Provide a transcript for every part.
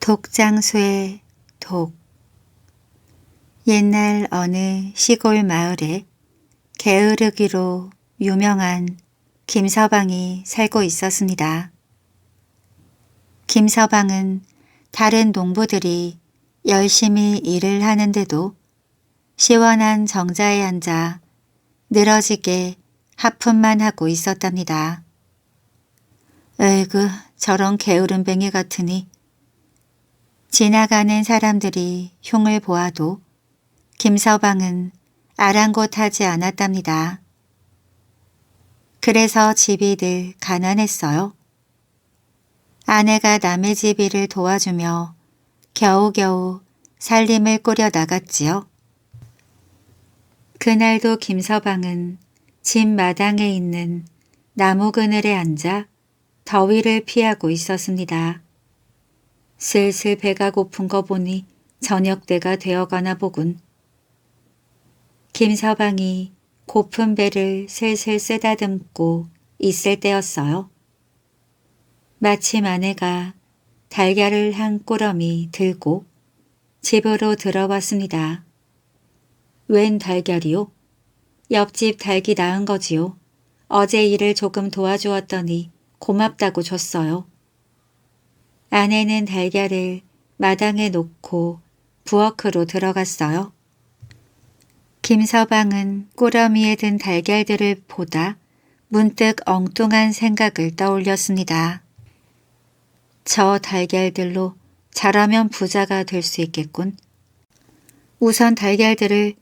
독장수의 독. 옛날 어느 시골 마을에 게으르기로 유명한 김서방이 살고 있었습니다. 김서방은 다른 농부들이 열심히 일을 하는데도 시원한 정자에 앉아 늘어지게 하품만 하고 있었답니다. 으이구, 저런 게으름뱅이 같으니. 지나가는 사람들이 흉을 보아도 김서방은 아랑곳하지 않았답니다. 그래서 집이 늘 가난했어요. 아내가 남의 집 일을 도와주며 겨우겨우 살림을 꾸려 나갔지요. 그날도 김서방은 집 마당에 있는 나무 그늘에 앉아 더위를 피하고 있었습니다. 슬슬 배가 고픈 거 보니 저녁 때가 되어가나 보군. 김서방이 고픈 배를 슬슬 쓰다듬고 있을 때였어요. 마침 아내가 달걀을 한 꾸러미 들고 집으로 들어왔습니다. 웬 달걀이요? 옆집 닭이 낳은 거지요. 어제 일을 조금 도와주었더니 고맙다고 줬어요. 아내는 달걀을 마당에 놓고 부엌으로 들어갔어요. 김서방은 꾸러미에 든 달걀들을 보다 문득 엉뚱한 생각을 떠올렸습니다. 저 달걀들로 자라면 부자가 될 수 있겠군. 우선 달걀들을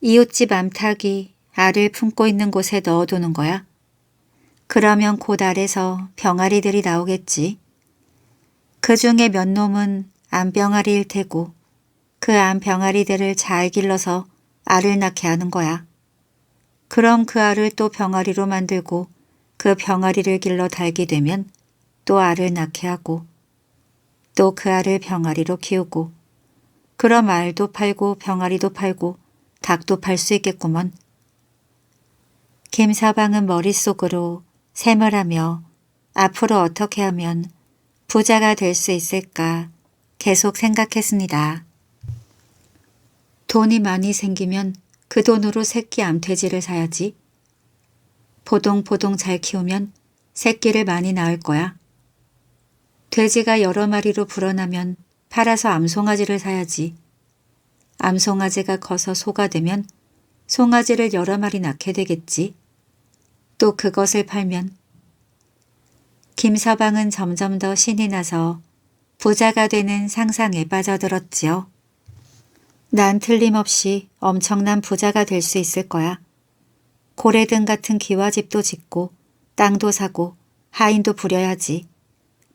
이웃집 암탉이 알을 품고 있는 곳에 넣어두는 거야. 그러면 곧 알에서 병아리들이 나오겠지. 그 중에 몇 놈은 암병아리일 테고 그 암병아리들을 잘 길러서 알을 낳게 하는 거야. 그럼 그 알을 또 병아리로 만들고 그 병아리를 길러 달게 되면 또 알을 낳게 하고 또 그 알을 병아리로 키우고 그럼 알도 팔고 병아리도 팔고 닭도 팔 수 있겠구먼. 김서방은 머릿속으로 셈을 하며 앞으로 어떻게 하면 부자가 될 수 있을까 계속 생각했습니다. 돈이 많이 생기면 그 돈으로 새끼 암돼지를 사야지. 포동포동 잘 키우면 새끼를 많이 낳을 거야. 돼지가 여러 마리로 불어나면 팔아서 암송아지를 사야지. 암송아지가 커서 소가 되면 송아지를 여러 마리 낳게 되겠지. 또 그것을 팔면. 김서방은 점점 더 신이 나서 부자가 되는 상상에 빠져들었지요. 난 틀림없이 엄청난 부자가 될 수 있을 거야. 고래등 같은 기와집도 짓고 땅도 사고 하인도 부려야지.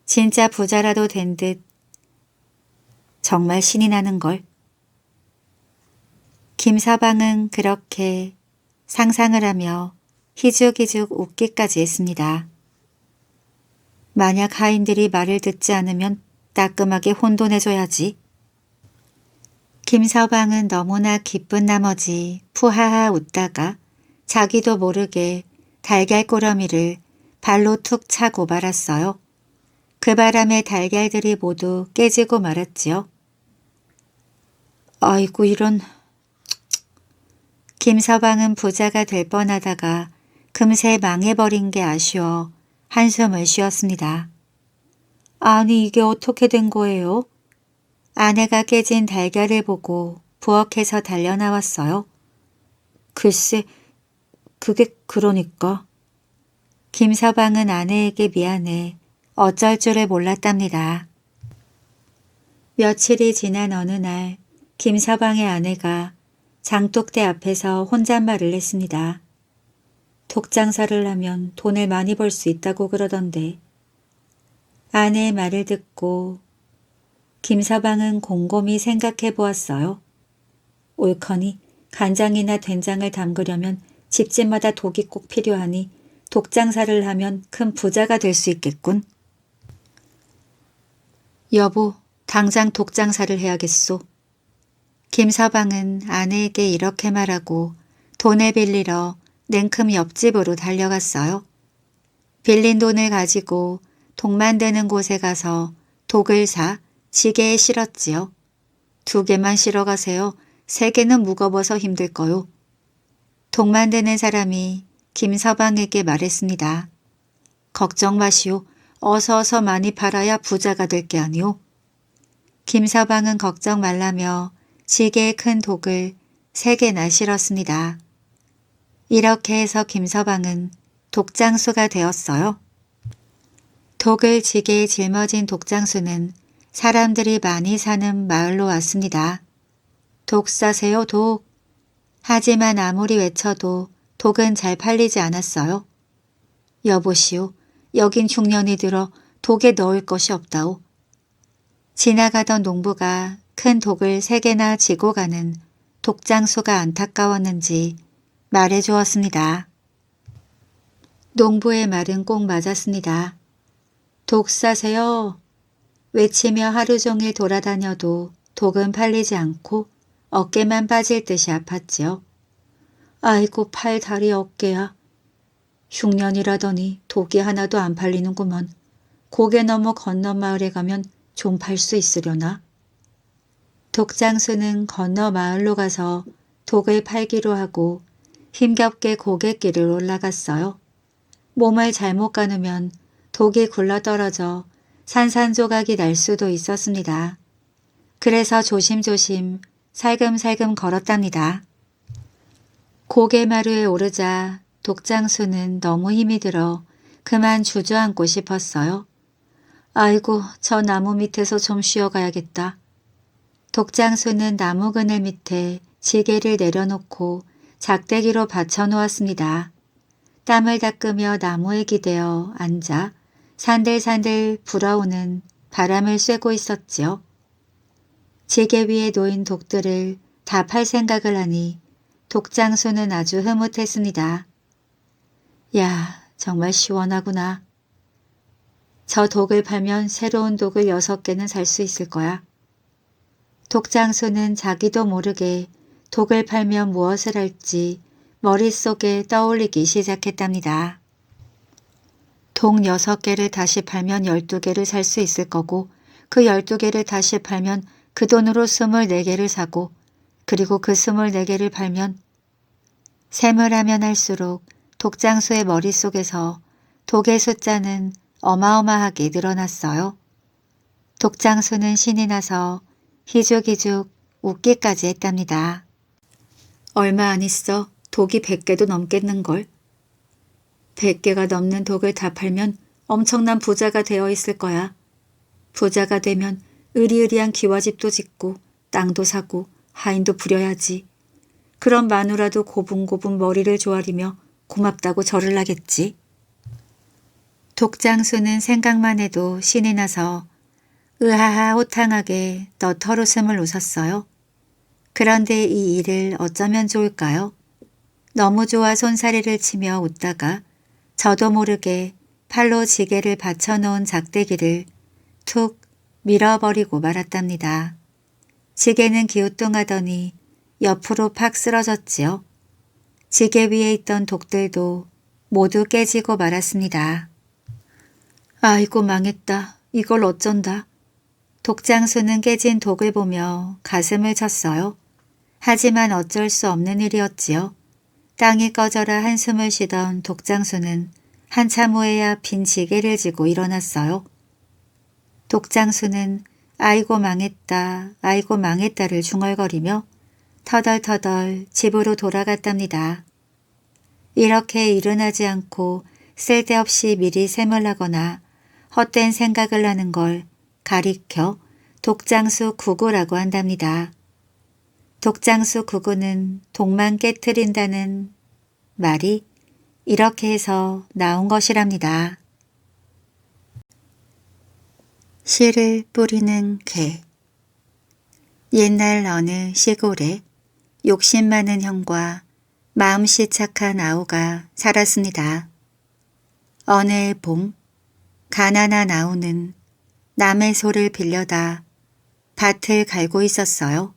진짜 부자라도 된 듯 정말 신이 나는걸. 김서방은 그렇게 상상을 하며 희죽희죽 웃기까지 했습니다. 만약 하인들이 말을 듣지 않으면 따끔하게 혼돈해줘야지. 김서방은 너무나 기쁜 나머지 푸하하 웃다가 자기도 모르게 달걀 꾸러미를 발로 툭 차고 말았어요. 그 바람에 달걀들이 모두 깨지고 말았지요. 아이고 이런. 김서방은 부자가 될 뻔하다가 금세 망해버린 게 아쉬워 한숨을 쉬었습니다. 아니 이게 어떻게 된 거예요? 아내가 깨진 달걀을 보고 부엌에서 달려나왔어요. 글쎄, 그게 그러니까. 김서방은 아내에게 미안해 어쩔 줄을 몰랐답니다. 며칠이 지난 어느 날 김서방의 아내가 장독대 앞에서 혼잣말을 했습니다. 독장사를 하면 돈을 많이 벌 수 있다고 그러던데. 아내의 말을 듣고 김서방은 곰곰이 생각해 보았어요. 옳거니 간장이나 된장을 담그려면 집집마다 독이 꼭 필요하니 독장사를 하면 큰 부자가 될 수 있겠군. 여보, 당장 독장사를 해야겠소. 김서방은 아내에게 이렇게 말하고 돈을 빌리러 냉큼 옆집으로 달려갔어요. 빌린 돈을 가지고 독 만드는 곳에 가서 독을 사 지게에 실었지요. 2개만 실어 가세요. 3개는 무거워서 힘들 거요. 독 만드는 사람이 김서방에게 말했습니다. 걱정 마시오. 어서 많이 팔아야 부자가 될 게 아니오. 김서방은 걱정 말라며 지게에 큰 독을 3개나 실었습니다. 이렇게 해서 김서방은 독장수가 되었어요. 독을 지게에 짊어진 독장수는 사람들이 많이 사는 마을로 왔습니다. 독 사세요, 독. 하지만 아무리 외쳐도 독은 잘 팔리지 않았어요. 여보시오, 여긴 흉년이 들어 독에 넣을 것이 없다오. 지나가던 농부가 큰 독을 3개나 지고 가는 독장수가 안타까웠는지 말해 주었습니다. 농부의 말은 꼭 맞았습니다. 독 사세요. 외치며 하루 종일 돌아다녀도 독은 팔리지 않고 어깨만 빠질 듯이 아팠지요. 아이고 팔 다리 어깨야. 흉년이라더니 독이 하나도 안 팔리는구먼. 고개 넘어 건너 마을에 가면 좀 팔 수 있으려나? 독장수는 건너 마을로 가서 독을 팔기로 하고 힘겹게 고갯길을 올라갔어요. 몸을 잘못 가누면 독이 굴러떨어져 산산조각이 날 수도 있었습니다. 그래서 조심조심 살금살금 걸었답니다. 고개마루에 오르자 독장수는 너무 힘이 들어 그만 주저앉고 싶었어요. 아이고, 저 나무 밑에서 좀 쉬어가야겠다. 독장수는 나무 그늘 밑에 지게를 내려놓고 작대기로 받쳐놓았습니다. 땀을 닦으며 나무에 기대어 앉아 산들산들 불어오는 바람을 쐬고 있었지요. 지게 위에 놓인 독들을 다 팔 생각을 하니 독장수는 아주 흐뭇했습니다. 야, 정말 시원하구나. 저 독을 팔면 새로운 독을 6개는 살 수 있을 거야. 독장수는 자기도 모르게 독을 팔면 무엇을 할지 머릿속에 떠올리기 시작했답니다. 독 6개를 다시 팔면 12개를 살 수 있을 거고 그 12개를 다시 팔면 그 돈으로 24개를 사고 그리고 그 24개를 팔면 셈을 하면 할수록 독장수의 머릿속에서 독의 숫자는 어마어마하게 늘어났어요. 독장수는 신이 나서 희죽희죽 웃기까지 했답니다. 얼마 안 있어 독이 100개도 넘겠는걸. 100개가 넘는 독을 다 팔면 엄청난 부자가 되어 있을 거야. 부자가 되면 으리으리한 기와집도 짓고 땅도 사고 하인도 부려야지. 그럼 마누라도 고분고분 머리를 조아리며 고맙다고 절을 하겠지. 독장수는 생각만 해도 신이 나서 으하하 호탕하게 너털웃음을 웃었어요. 그런데 이 일을 어쩌면 좋을까요? 너무 좋아 손사래를 치며 웃다가 저도 모르게 팔로 지게를 받쳐놓은 작대기를 툭 밀어버리고 말았답니다. 지게는 기우뚱하더니 옆으로 팍 쓰러졌지요. 지게 위에 있던 독들도 모두 깨지고 말았습니다. 아이고 망했다. 이걸 어쩐다. 독장수는 깨진 독을 보며 가슴을 쳤어요. 하지만 어쩔 수 없는 일이었지요. 땅이 꺼져라 한숨을 쉬던 독장수는 한참 후에야 빈 지게를 지고 일어났어요. 독장수는 아이고 망했다를 중얼거리며 터덜터덜 집으로 돌아갔답니다. 이렇게 일어나지 않고 쓸데없이 미리 셈을 하거나 헛된 생각을 하는 걸 가리켜 독장수 구구라고 한답니다. 독장수 구구는 독만 깨트린다는 말이 이렇게 해서 나온 것이랍니다. 씨를 뿌리는 개. 옛날 어느 시골에 욕심 많은 형과 마음씨 착한 아우가 살았습니다. 어느 해 봄 가난한 아우는 남의 소를 빌려다 밭을 갈고 있었어요.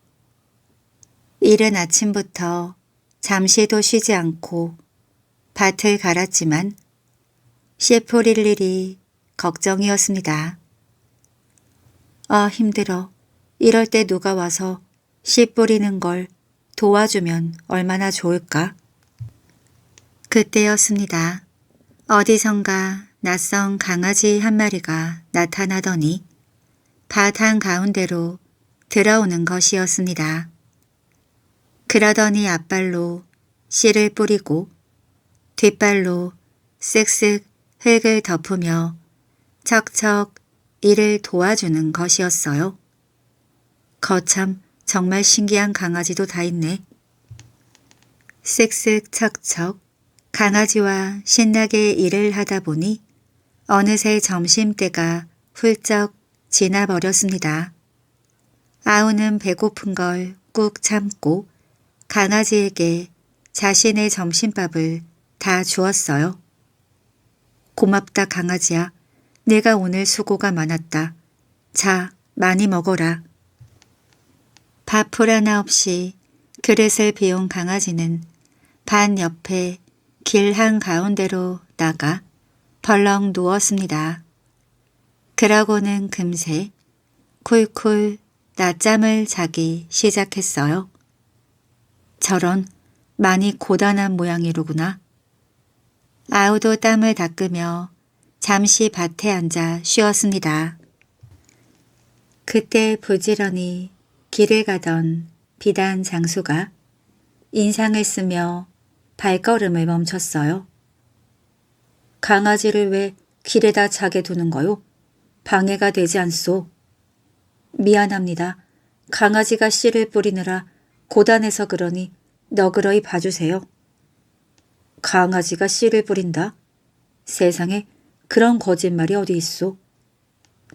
이른 아침부터 잠시도 쉬지 않고 밭을 갈았지만 씨 뿌릴 일이 걱정이었습니다. 아, 힘들어. 이럴 때 누가 와서 씨 뿌리는 걸 도와주면 얼마나 좋을까? 그때였습니다. 어디선가 낯선 강아지 한 마리가 나타나더니 밭 한가운데로 들어오는 것이었습니다. 그러더니 앞발로 씨를 뿌리고 뒷발로 쓱쓱 흙을 덮으며 척척 이를 도와주는 것이었어요. 거참 정말 신기한 강아지도 다 있네. 쓱쓱 척척 강아지와 신나게 일을 하다 보니 어느새 점심때가 훌쩍 지나버렸습니다. 아우는 배고픈 걸 꾹 참고 강아지에게 자신의 점심밥을 다 주었어요. 고맙다 강아지야. 내가 오늘 수고가 많았다. 자, 많이 먹어라. 밥풀 하나 없이 그릇을 비운 강아지는 반 옆에 길 한가운데로 나가 벌렁 누웠습니다. 그러고는 금세 쿨쿨 낮잠을 자기 시작했어요. 저런 많이 고단한 모양이로구나. 아우도 땀을 닦으며 잠시 밭에 앉아 쉬었습니다. 그때 부지런히 길을 가던 비단 장수가 인상을 쓰며 발걸음을 멈췄어요. 강아지를 왜 길에다 자게 두는 거요? 방해가 되지 않소. 미안합니다. 강아지가 씨를 뿌리느라 고단해서 그러니 너그러이 봐주세요. 강아지가 씨를 뿌린다? 세상에 그런 거짓말이 어디 있소.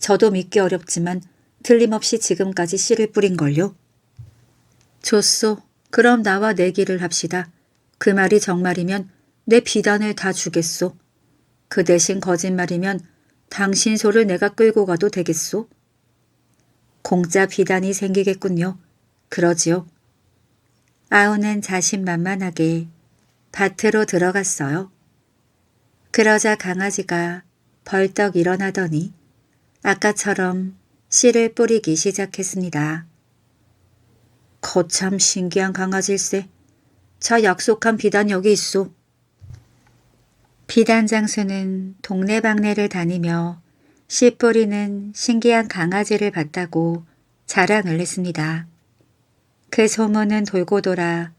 저도 믿기 어렵지만 틀림없이 지금까지 씨를 뿌린걸요. 좋소. 그럼 나와 내기를 합시다. 그 말이 정말이면 내 비단을 다 주겠소. 그 대신 거짓말이면 당신 소를 내가 끌고 가도 되겠소? 공짜 비단이 생기겠군요. 그러지요. 아우는 자신만만하게 밭으로 들어갔어요. 그러자 강아지가 벌떡 일어나더니 아까처럼 씨를 뿌리기 시작했습니다. 거참 신기한 강아지일세. 자, 약속한 비단 여기 있소. 비단 장수는 동네방네를 다니며 씨 뿌리는 신기한 강아지를 봤다고 자랑을 했습니다. 그 소문은 돌고 돌아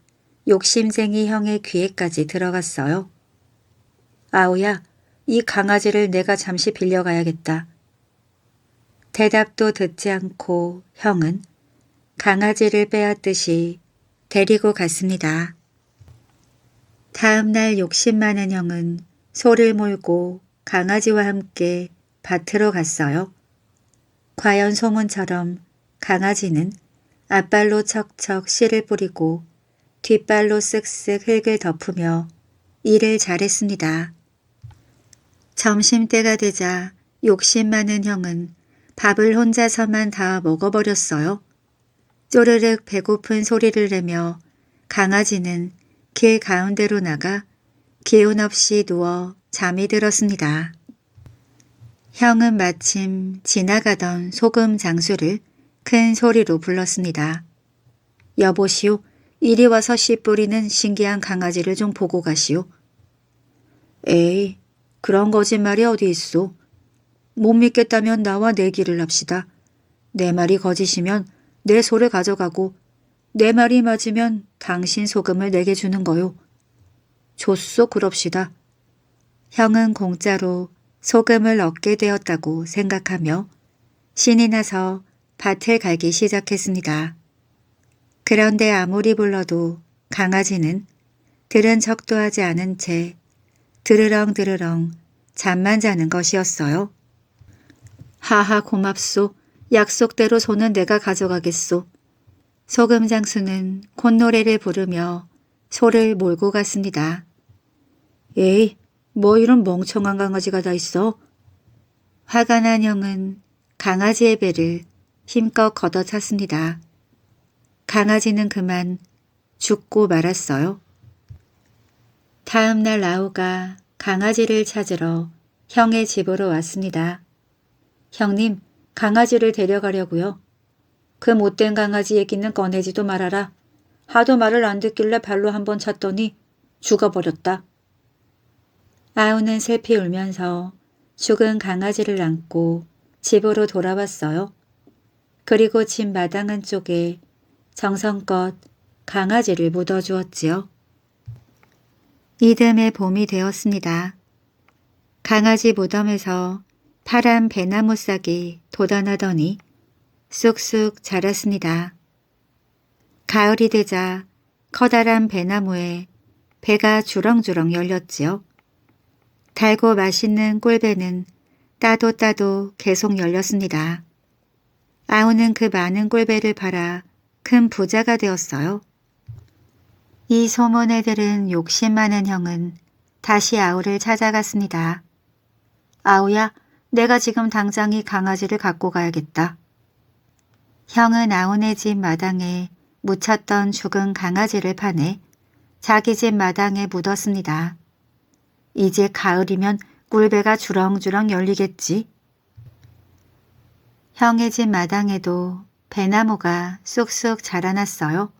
욕심쟁이 형의 귀에까지 들어갔어요. 아우야, 이 강아지를 내가 잠시 빌려가야겠다. 대답도 듣지 않고 형은 강아지를 빼앗듯이 데리고 갔습니다. 다음 날 욕심 많은 형은 소를 몰고 강아지와 함께 밭으로 갔어요. 과연 소문처럼 강아지는 앞발로 척척 씨를 뿌리고 뒷발로 쓱쓱 흙을 덮으며 일을 잘했습니다. 점심때가 되자 욕심 많은 형은 밥을 혼자서만 다 먹어버렸어요. 쪼르륵 배고픈 소리를 내며 강아지는 길 가운데로 나가 기운 없이 누워 잠이 들었습니다. 형은 마침 지나가던 소금 장수를 큰 소리로 불렀습니다. 여보시오, 이리 와서 씨 뿌리는 신기한 강아지를 좀 보고 가시오. 에이, 그런 거짓말이 어디 있소. 못 믿겠다면 나와 내기를 합시다. 내 말이 거짓이면 내 소를 가져가고 내 말이 맞으면 당신 소금을 내게 주는 거요. 좋소, 그럽시다. 형은 공짜로 소금을 얻게 되었다고 생각하며 신이 나서 밭을 갈기 시작했습니다. 그런데 아무리 불러도 강아지는 들은 척도 하지 않은 채 드르렁드르렁 잠만 자는 것이었어요. 하하, 고맙소. 약속대로 소는 내가 가져가겠소. 소금 장수는 콧노래를 부르며 소를 몰고 갔습니다. 에이, 뭐 이런 멍청한 강아지가 다 있어. 화가 난 형은 강아지의 배를 힘껏 걷어찼습니다. 강아지는 그만 죽고 말았어요. 다음 날 라우가 강아지를 찾으러 형의 집으로 왔습니다. 형님, 강아지를 데려가려고요. 그 못된 강아지 얘기는 꺼내지도 말아라. 하도 말을 안 듣길래 발로 한번 찼더니 죽어버렸다. 아우는 슬피 울면서 죽은 강아지를 안고 집으로 돌아왔어요. 그리고 집 마당 한쪽에 정성껏 강아지를 묻어주었지요. 이듬해 봄이 되었습니다. 강아지 무덤에서 파란 배나무 싹이 돋아나더니 쑥쑥 자랐습니다. 가을이 되자 커다란 배나무에 배가 주렁주렁 열렸지요. 달고 맛있는 꿀배는 따도 따도 계속 열렸습니다. 아우는 그 많은 꿀배를 팔아 큰 부자가 되었어요. 이 소문에 들은 욕심 많은 형은 다시 아우를 찾아갔습니다. 아우야, 내가 지금 당장 이 강아지를 갖고 가야겠다. 형은 아우네 집 마당에 묻혔던 죽은 강아지를 파내 자기 집 마당에 묻었습니다. 이제 가을이면 꿀배가 주렁주렁 열리겠지. 형의 집 마당에도 배나무가 쑥쑥 자라났어요.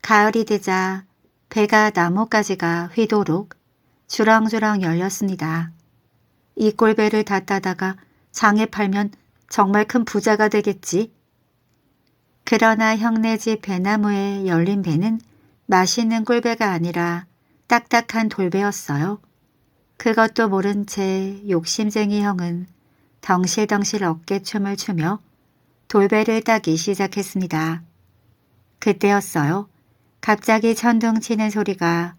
가을이 되자 배가 나뭇가지가 휘도록 주렁주렁 열렸습니다. 이 꿀배를 다 따다가 장에 팔면 정말 큰 부자가 되겠지. 그러나 형네 집 배나무에 열린 배는 맛있는 꿀배가 아니라 딱딱한 돌배였어요. 그것도 모른 채 욕심쟁이 형은 덩실덩실 어깨춤을 추며 돌배를 따기 시작했습니다. 그때였어요. 갑자기 천둥 치는 소리가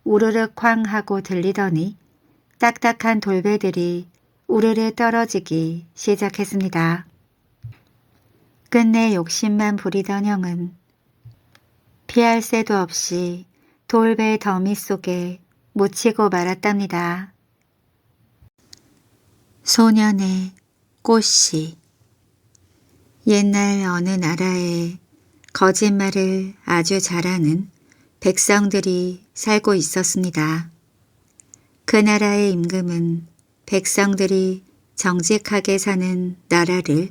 우르르 쾅 하고 들리더니 딱딱한 돌배들이 우르르 떨어지기 시작했습니다. 끝내 욕심만 부리던 형은 피할 새도 없이 돌배 더미 속에 묻히고 말았답니다. 소년의 꽃씨. 옛날 어느 나라에 거짓말을 아주 잘하는 백성들이 살고 있었습니다. 그 나라의 임금은 백성들이 정직하게 사는 나라를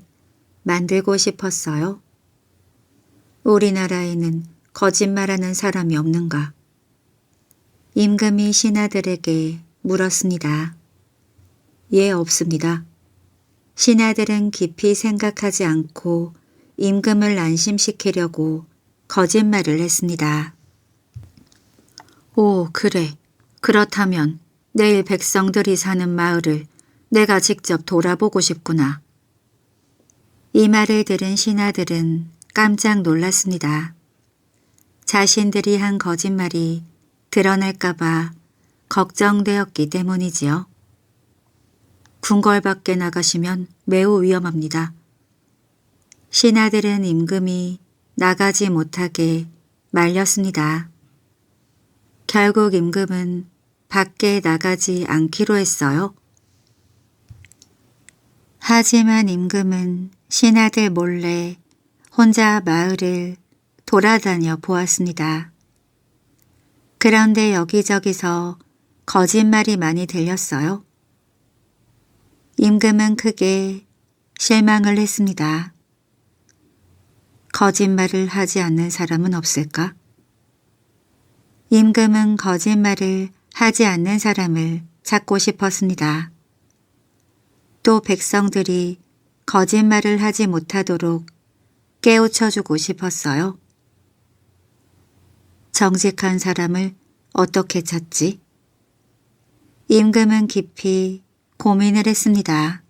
만들고 싶었어요. 우리나라에는 거짓말하는 사람이 없는가? 임금이 신하들에게 물었습니다. 예, 없습니다. 신하들은 깊이 생각하지 않고 임금을 안심시키려고 거짓말을 했습니다. 오, 그래. 그렇다면 내일 백성들이 사는 마을을 내가 직접 돌아보고 싶구나. 이 말을 들은 신하들은 깜짝 놀랐습니다. 자신들이 한 거짓말이 드러날까봐 걱정되었기 때문이지요. 궁궐 밖에 나가시면 매우 위험합니다. 신하들은 임금이 나가지 못하게 말렸습니다. 결국 임금은 밖에 나가지 않기로 했어요. 하지만 임금은 신하들 몰래 혼자 마을을 돌아다녀 보았습니다. 그런데 여기저기서 거짓말이 많이 들렸어요. 임금은 크게 실망을 했습니다. 거짓말을 하지 않는 사람은 없을까? 임금은 거짓말을 하지 않는 사람을 찾고 싶었습니다. 또 백성들이 거짓말을 하지 못하도록 깨우쳐주고 싶었어요. 정직한 사람을 어떻게 찾지? 임금은 깊이 고민을 했습니다.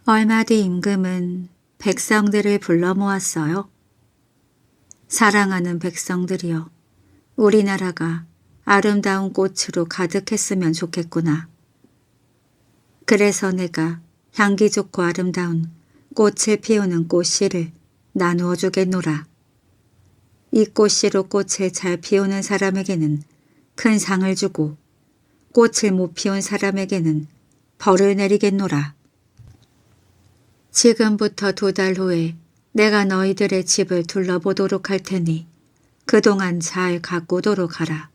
얼마 뒤 임금은 백성들을 불러 모았어요. 사랑하는 백성들이여, 우리나라가 아름다운 꽃으로 가득했으면 좋겠구나. 그래서 내가 향기 좋고 아름다운 꽃을 피우는 꽃씨를 나누어 주겠노라. 이 꽃씨로 꽃을 잘 피우는 사람에게는 큰 상을 주고 꽃을 못 피운 사람에게는 벌을 내리겠노라. 지금부터 2달 후에 내가 너희들의 집을 둘러보도록 할 테니 그동안 잘 가꾸도록 하라.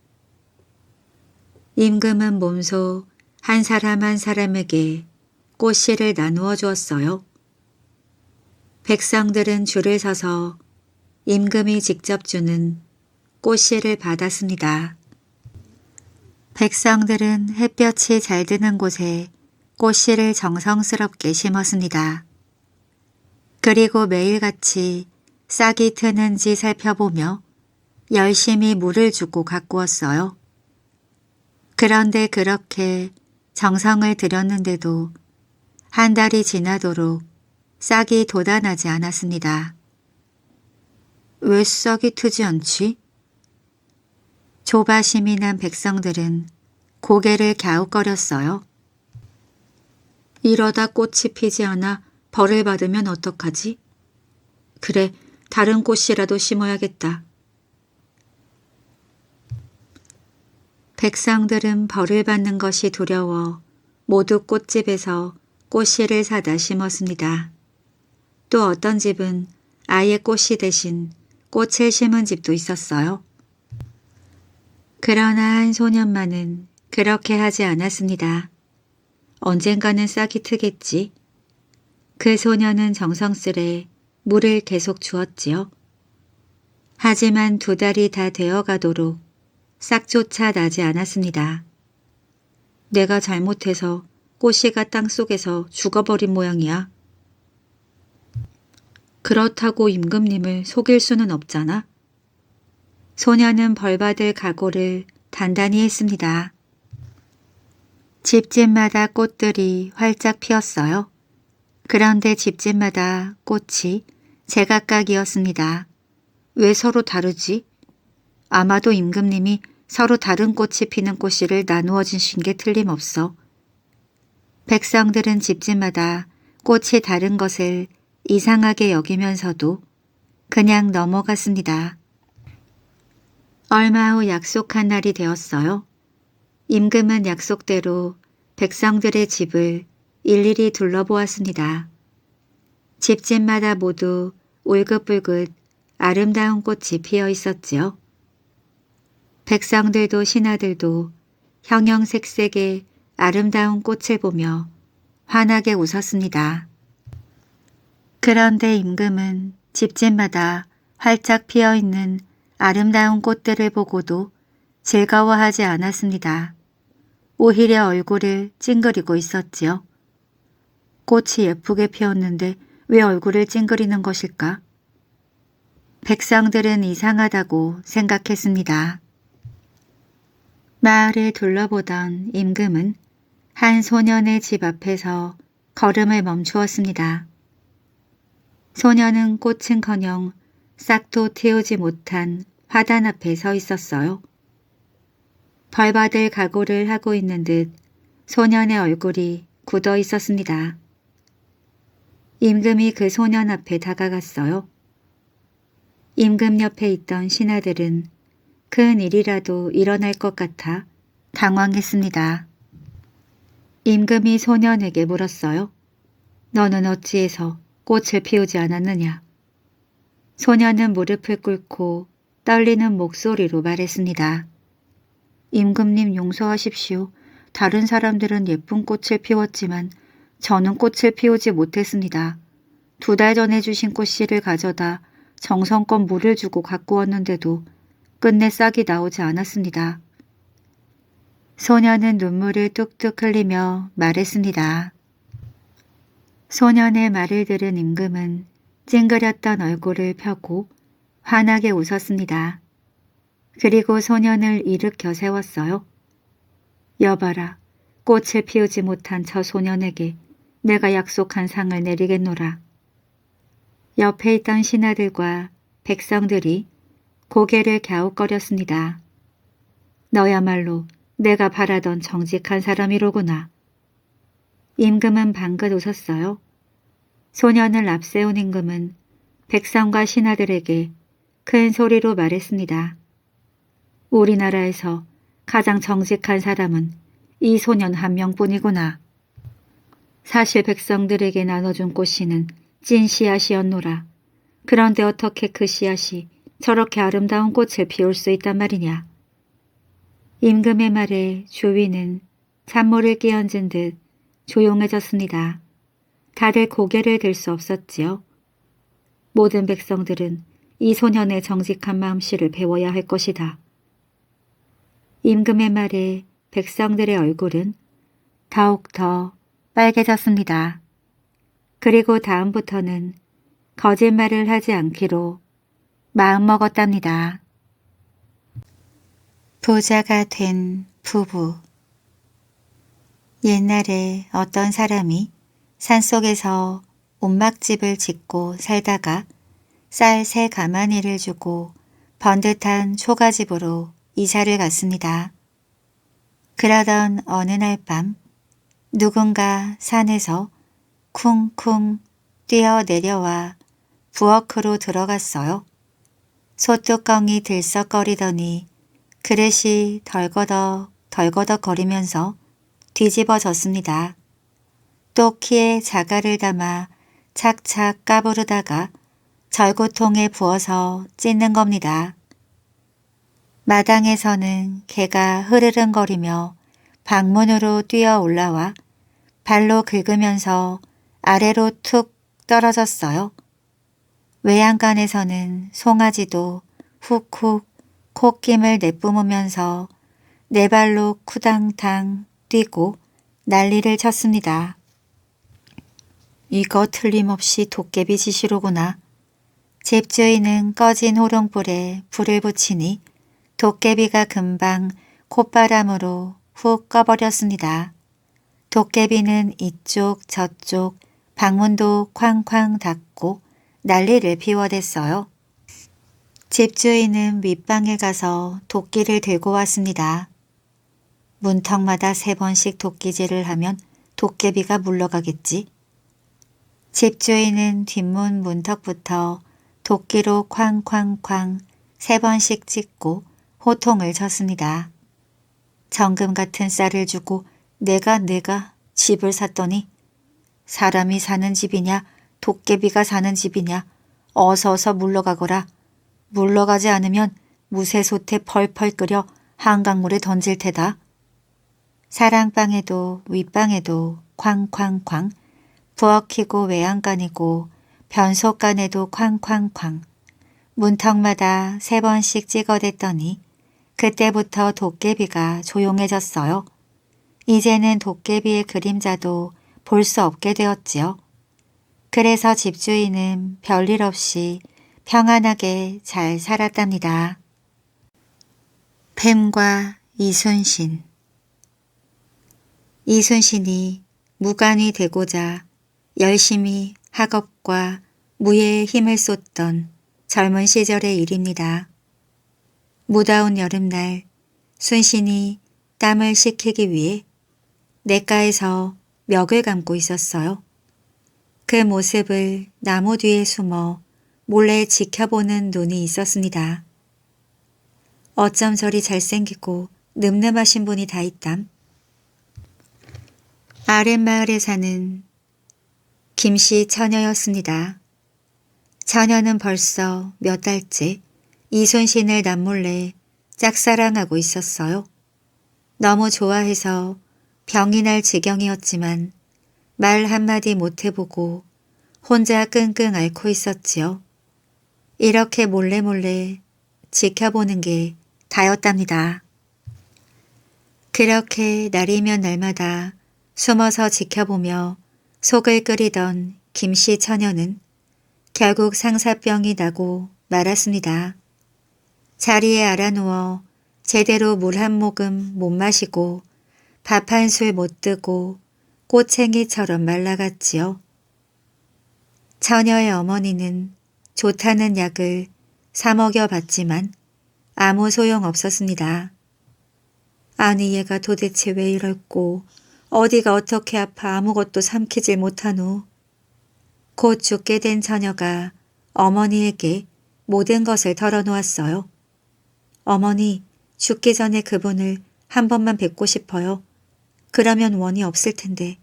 임금은 몸소 한 사람 한 사람에게 꽃씨를 나누어 주었어요. 백성들은 줄을 서서 임금이 직접 주는 꽃씨를 받았습니다. 백성들은 햇볕이 잘 드는 곳에 꽃씨를 정성스럽게 심었습니다. 그리고 매일같이 싹이 트는지 살펴보며 열심히 물을 주고 가꾸었어요. 그런데 그렇게 정성을 들였는데도 한 달이 지나도록 싹이 돋아나지 않았습니다. 왜 싹이 트지 않지? 조바심이 난 백성들은 고개를 갸웃거렸어요. 이러다 꽃이 피지 않아 벌을 받으면 어떡하지? 그래, 다른 꽃이라도 심어야겠다. 백성들은 벌을 받는 것이 두려워 모두 꽃집에서 꽃씨를 사다 심었습니다. 또 어떤 집은 아예 꽃씨 대신 꽃을 심은 집도 있었어요. 그러나 한 소년만은 그렇게 하지 않았습니다. 언젠가는 싹이 트겠지. 그 소년은 정성스레 물을 계속 주었지요. 하지만 2달이 다 되어가도록 싹조차 나지 않았습니다. 내가 잘못해서 꽃씨가 땅속에서 죽어버린 모양이야. 그렇다고 임금님을 속일 수는 없잖아. 소년은 벌받을 각오를 단단히 했습니다. 집집마다 꽃들이 활짝 피었어요. 그런데 집집마다 꽃이 제각각이었습니다. 왜 서로 다르지? 아마도 임금님이 서로 다른 꽃이 피는 꽃씨를 나누어 주신 게 틀림없어. 백성들은 집집마다 꽃이 다른 것을 이상하게 여기면서도 그냥 넘어갔습니다. 얼마 후 약속한 날이 되었어요. 임금은 약속대로 백성들의 집을 일일이 둘러보았습니다. 집집마다 모두 울긋불긋 아름다운 꽃이 피어 있었지요. 백성들도 신하들도 형형색색의 아름다운 꽃을 보며 환하게 웃었습니다. 그런데 임금은 집집마다 활짝 피어있는 아름다운 꽃들을 보고도 즐거워하지 않았습니다. 오히려 얼굴을 찡그리고 있었지요. 꽃이 예쁘게 피었는데 왜 얼굴을 찡그리는 것일까? 백성들은 이상하다고 생각했습니다. 마을을 둘러보던 임금은 한 소년의 집 앞에서 걸음을 멈추었습니다. 소년은 꽃은커녕 싹도 틔우지 못한 화단 앞에 서 있었어요. 벌받을 각오를 하고 있는 듯 소년의 얼굴이 굳어 있었습니다. 임금이 그 소년 앞에 다가갔어요. 임금 옆에 있던 신하들은 큰 일이라도 일어날 것 같아 당황했습니다. 임금이 소년에게 물었어요. 너는 어찌해서 꽃을 피우지 않았느냐? 소년은 무릎을 꿇고 떨리는 목소리로 말했습니다. 임금님 용서하십시오. 다른 사람들은 예쁜 꽃을 피웠지만 저는 꽃을 피우지 못했습니다. 2달 전에 주신 꽃씨를 가져다 정성껏 물을 주고 가꾸었는데도 끝내 싹이 나오지 않았습니다. 소년은 눈물을 뚝뚝 흘리며 말했습니다. 소년의 말을 들은 임금은 찡그렸던 얼굴을 펴고 환하게 웃었습니다. 그리고 소년을 일으켜 세웠어요. 여봐라, 꽃을 피우지 못한 저 소년에게 내가 약속한 상을 내리겠노라. 옆에 있던 신하들과 백성들이 고개를 갸웃거렸습니다. 너야말로 내가 바라던 정직한 사람이로구나. 임금은 방긋 웃었어요. 소년을 앞세운 임금은 백성과 신하들에게 큰 소리로 말했습니다. 우리나라에서 가장 정직한 사람은 이 소년 한 명뿐이구나. 사실 백성들에게 나눠준 꽃씨는 찐 씨앗이었노라. 그런데 어떻게 그 씨앗이 저렇게 아름다운 꽃을 피울 수 있단 말이냐. 임금의 말에 주위는 찬물을 끼얹은 듯 조용해졌습니다. 다들 고개를 들 수 없었지요. 모든 백성들은 이 소년의 정직한 마음씨를 배워야 할 것이다. 임금의 말에 백성들의 얼굴은 더욱더 빨개졌습니다. 그리고 다음부터는 거짓말을 하지 않기로 마음먹었답니다. 부자가 된 부부. 옛날에 어떤 사람이 산속에서 움막집을 짓고 살다가 쌀 3가마니를 주고 번듯한 초가집으로 이사를 갔습니다. 그러던 어느 날 밤 누군가 산에서 쿵쿵 뛰어내려와 부엌으로 들어갔어요. 솥뚜껑이 들썩거리더니 그릇이 덜거덕 거리면서 뒤집어졌습니다. 또 키에 자갈을 담아 착착 까부르다가 절구통에 부어서 찢는 겁니다. 마당에서는 개가 흐르릉거리며 방문으로 뛰어 올라와 발로 긁으면서 아래로 툭 떨어졌어요. 외양간에서는 송아지도 훅훅 콧김을 내뿜으면서 네 발로 쿠당탕 뛰고 난리를 쳤습니다. 이거 틀림없이 도깨비 짓이로구나. 집주인은 꺼진 호롱불에 불을 붙이니 도깨비가 금방 콧바람으로 훅 꺼버렸습니다. 도깨비는 이쪽 저쪽 방문도 쾅쾅 닫고 난리를 피워댔어요. 집주인은 윗방에 가서 도끼를 들고 왔습니다. 문턱마다 3번씩 도끼질을 하면 도깨비가 물러가겠지. 집주인은 뒷문 문턱부터 도끼로 쾅쾅쾅 3번씩 찍고 호통을 쳤습니다. 정금 같은 쌀을 주고 내가 집을 샀더니 사람이 사는 집이냐 도깨비가 사는 집이냐 어서 물러가거라. 물러가지 않으면 무쇠솥에 펄펄 끓여 한강물에 던질 테다. 사랑방에도 윗방에도 쾅쾅쾅 부엌이고 외양간이고 변속간에도 쾅쾅쾅 문턱마다 3번씩 찍어댔더니 그때부터 도깨비가 조용해졌어요. 이제는 도깨비의 그림자도 볼 수 없게 되었지요. 그래서 집주인은 별일 없이 평안하게 잘 살았답니다. 뱀과 이순신. 이순신이 무관이 되고자 열심히 학업과 무예에 힘을 쏟던 젊은 시절의 일입니다. 무더운 여름날 순신이 땀을 식히기 위해 냇가에서 멱을 감고 있었어요. 그 모습을 나무 뒤에 숨어 몰래 지켜보는 눈이 있었습니다. 어쩜 저리 잘생기고 늠름하신 분이 다 있담. 아랫마을에 사는 김씨 처녀였습니다. 처녀는 벌써 몇 달째 이순신을 남몰래 짝사랑하고 있었어요. 너무 좋아해서 병이 날 지경이었지만 말 한마디 못해보고 혼자 끙끙 앓고 있었지요. 이렇게 몰래 지켜보는 게 다였답니다. 그렇게 날이면 날마다 숨어서 지켜보며 속을 끓이던 김씨 처녀는 결국 상사병이 나고 말았습니다. 자리에 알아누워 제대로 물 한 모금 못 마시고 밥 한 술 못 뜨고 꼬챙이처럼 말라갔지요. 처녀의 어머니는 좋다는 약을 사 먹여봤지만 아무 소용 없었습니다. 아니 얘가 도대체 왜 이럴꼬 어디가 어떻게 아파 아무것도 삼키질 못하노. 곧 죽게 된 처녀가 어머니에게 모든 것을 털어놓았어요. 어머니, 죽기 전에 그분을 한 번만 뵙고 싶어요. 그러면 원이 없을 텐데.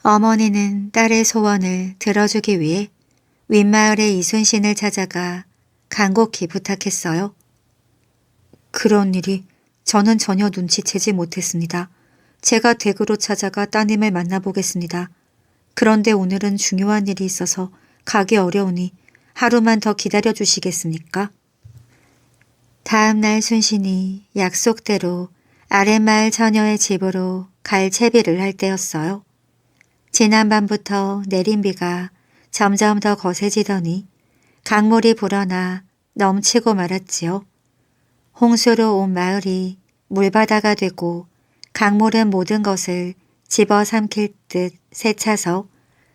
어머니는 딸의 소원을 들어주기 위해 윗마을의 이순신을 찾아가 간곡히 부탁했어요. 그런 일이 저는 전혀 눈치채지 못했습니다. 제가 댁으로 찾아가 따님을 만나보겠습니다. 그런데 오늘은 중요한 일이 있어서 가기 어려우니 하루만 더 기다려 주시겠습니까? 다음 날 순신이 약속대로 아랫마을 처녀의 집으로 갈 채비를 할 때였어요. 지난밤부터 내린 비가 점점 더 거세지더니 강물이 불어나 넘치고 말았지요. 홍수로 온 마을이 물바다가 되고 강물은 모든 것을 집어삼킬 듯 새차서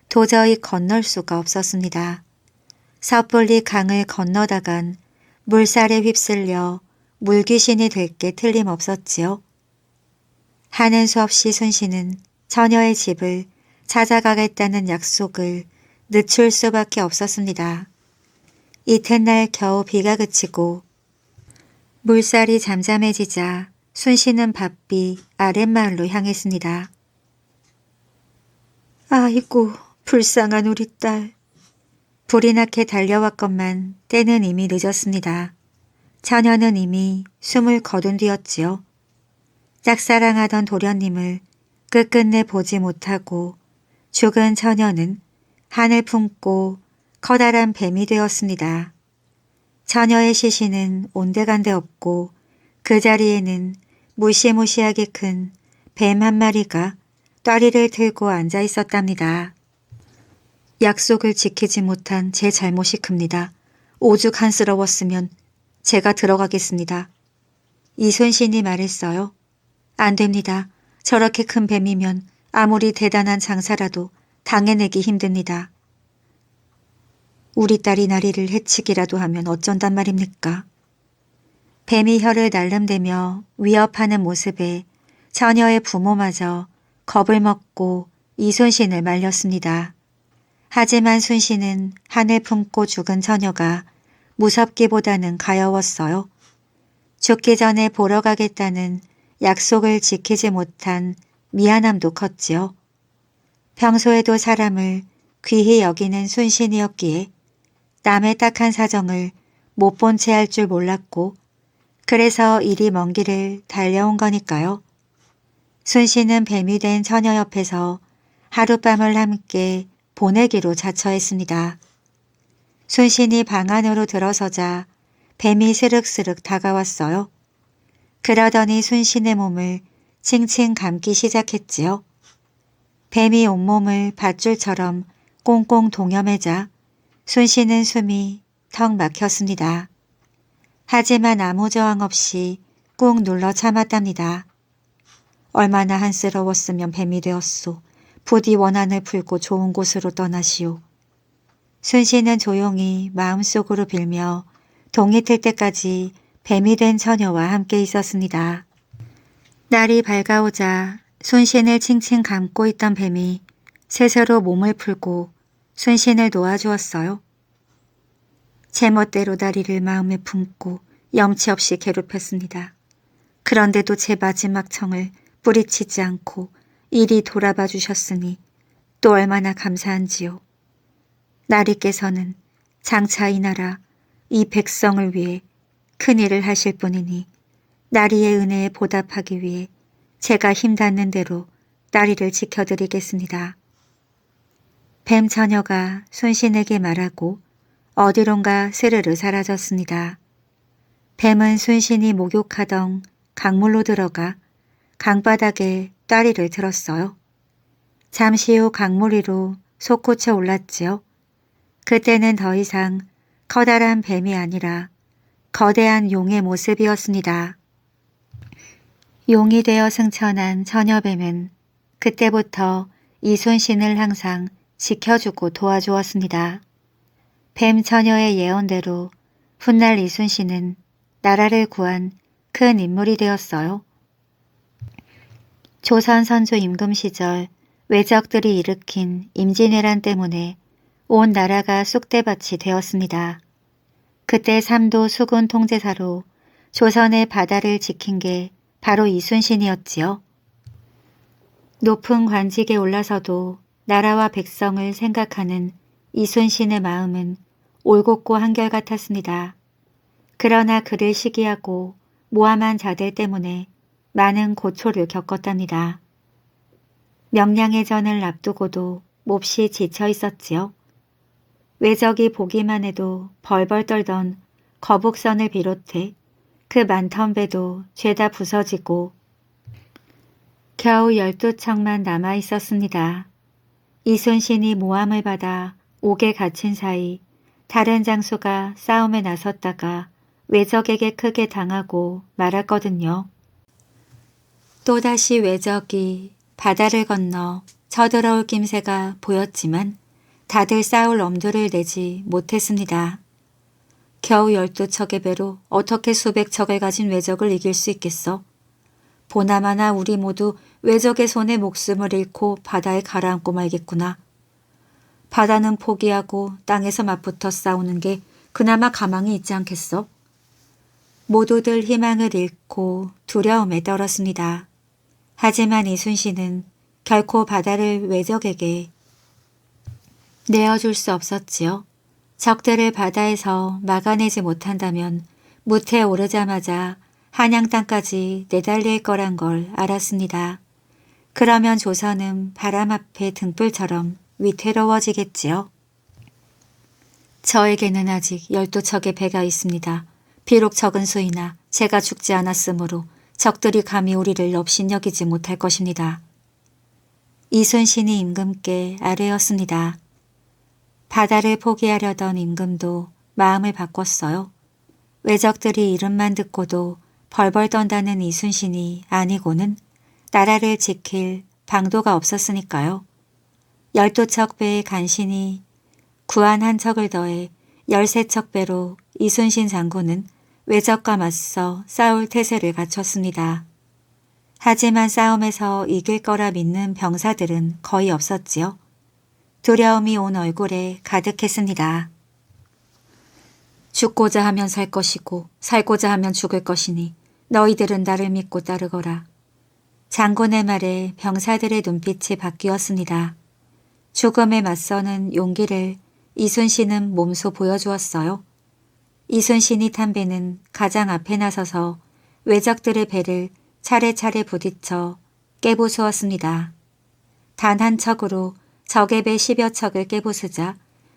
도저히 건널 수가 없었습니다. 섣불리 강을 건너다간 물살에 휩쓸려 물귀신이 될 게 틀림없었지요. 하는 수 없이 순신은 처녀의 집을 찾아가겠다는 약속을 늦출 수밖에 없었습니다. 이튿날 겨우 비가 그치고 물살이 잠잠해지자 순신은 바삐 아랫마을로 향했습니다. 아이고, 불쌍한 우리 딸. 불이 나게 달려왔건만 때는 이미 늦었습니다. 처녀는 이미 숨을 거둔 뒤였지요. 짝사랑하던 도련님을 끝끝내 보지 못하고 죽은 처녀는 한을 품고 커다란 뱀이 되었습니다. 처녀의 시신은 온데간데 없고 그 자리에는 무시무시하게 큰 뱀 한 마리가 따리를 들고 앉아 있었답니다. 약속을 지키지 못한 제 잘못이 큽니다. 오죽한스러웠으면 제가 들어가겠습니다. 이순신이 말했어요. 안 됩니다. 저렇게 큰 뱀이면 아무리 대단한 장사라도 당해내기 힘듭니다. 우리 딸이 나리를 해치기라도 하면 어쩐단 말입니까? 뱀이 혀를 날름대며 위협하는 모습에 처녀의 부모마저 겁을 먹고 이순신을 말렸습니다. 하지만 순신은 한을 품고 죽은 처녀가 무섭기보다는 가여웠어요. 죽기 전에 보러 가겠다는 약속을 지키지 못한 미안함도 컸지요. 평소에도 사람을 귀히 여기는 순신이었기에 남의 딱한 사정을 못 본 채 할 줄 몰랐고 그래서 이리 먼 길을 달려온 거니까요. 순신은 뱀이 된 처녀 옆에서 하룻밤을 함께 보내기로 자처했습니다. 순신이 방 안으로 들어서자 뱀이 스륵스륵 다가왔어요. 그러더니 순신의 몸을 칭칭 감기 시작했지요. 뱀이 온몸을 밧줄처럼 꽁꽁 동여매자 순신은 숨이 턱 막혔습니다. 하지만 아무 저항 없이 꾹 눌러 참았답니다. 얼마나 한스러웠으면 뱀이 되었소. 부디 원한을 풀고 좋은 곳으로 떠나시오. 순신은 조용히 마음속으로 빌며 동이 틀 때까지 뱀이 된 처녀와 함께 있었습니다. 날이 밝아오자 순신을 칭칭 감고 있던 뱀이 스스로 몸을 풀고 순신을 놓아주었어요. 제멋대로 다리를 마음에 품고 염치 없이 괴롭혔습니다. 그런데도 제 마지막 청을 뿌리치지 않고 이리 돌아봐 주셨으니 또 얼마나 감사한지요. 나리께서는 장차 이 나라 이 백성을 위해 큰일을 하실 분이니 나리의 은혜에 보답하기 위해 제가 힘닿는 대로 나리를 지켜드리겠습니다. 뱀 처녀가 순신에게 말하고 어디론가 스르르 사라졌습니다. 뱀은 순신이 목욕하던 강물로 들어가 강바닥에 따리를 들었어요. 잠시 후 강물 위로 솟구쳐 올랐지요. 그때는 더 이상 커다란 뱀이 아니라 거대한 용의 모습이었습니다. 용이 되어 승천한 처녀뱀은 그때부터 이순신을 항상 지켜주고 도와주었습니다. 뱀 처녀의 예언대로 훗날 이순신은 나라를 구한 큰 인물이 되었어요. 조선 선조 임금 시절 왜적들이 일으킨 임진왜란 때문에 온 나라가 쑥대밭이 되었습니다. 그때 삼도 수군 통제사로 조선의 바다를 지킨 게 바로 이순신이었지요. 높은 관직에 올라서도 나라와 백성을 생각하는 이순신의 마음은 올곧고 한결같았습니다. 그러나 그를 시기하고 모함한 자들 때문에 많은 고초를 겪었답니다. 명량의 전을 앞두고도 몹시 지쳐 있었지요. 외적이 보기만 해도 벌벌 떨던 거북선을 비롯해 그 많던 배도 죄다 부서지고 겨우 12척만 남아 있었습니다. 이순신이 모함을 받아 옥에 갇힌 사이 다른 장수가 싸움에 나섰다가 외적에게 크게 당하고 말았거든요. 또다시 외적이 바다를 건너 쳐들어올 낌새가 보였지만 다들 싸울 엄두를 내지 못했습니다. 겨우 12척의 배로 어떻게 수백 척을 가진 외적을 이길 수 있겠어? 보나마나 우리 모두 외적의 손에 목숨을 잃고 바다에 가라앉고 말겠구나. 바다는 포기하고 땅에서 맞붙어 싸우는 게 그나마 가망이 있지 않겠어? 모두들 희망을 잃고 두려움에 떨었습니다. 하지만 이순신은 결코 바다를 외적에게 내어줄 수 없었지요. 적들을 바다에서 막아내지 못한다면 무태에 오르자마자 한양 땅까지 내달릴 거란 걸 알았습니다. 그러면 조선은 바람 앞에 등불처럼 위태로워지겠지요. 저에게는 아직 12척의 배가 있습니다. 비록 적은 수이나 제가 죽지 않았으므로 적들이 감히 우리를 업신여기지 못할 것입니다. 이순신이 임금께 아뢰었습니다. 바다를 포기하려던 임금도 마음을 바꿨어요. 외적들이 이름만 듣고도 벌벌 떤다는 이순신이 아니고는 나라를 지킬 방도가 없었으니까요. 12척 배의 간신히 구한 한 척을 더해 13척 배로 이순신 장군은 외적과 맞서 싸울 태세를 갖췄습니다. 하지만 싸움에서 이길 거라 믿는 병사들은 거의 없었지요. 두려움이 온 얼굴에 가득했습니다. 죽고자 하면 살 것이고 살고자 하면 죽을 것이니 너희들은 나를 믿고 따르거라. 장군의 말에 병사들의 눈빛이 바뀌었습니다. 죽음에 맞서는 용기를 이순신은 몸소 보여주었어요. 이순신이 탄 배는 가장 앞에 나서서 외적들의 배를 차례차례 부딪혀 깨부수었습니다. 단 한 척으로 적의 배 10여 척을 깨부수자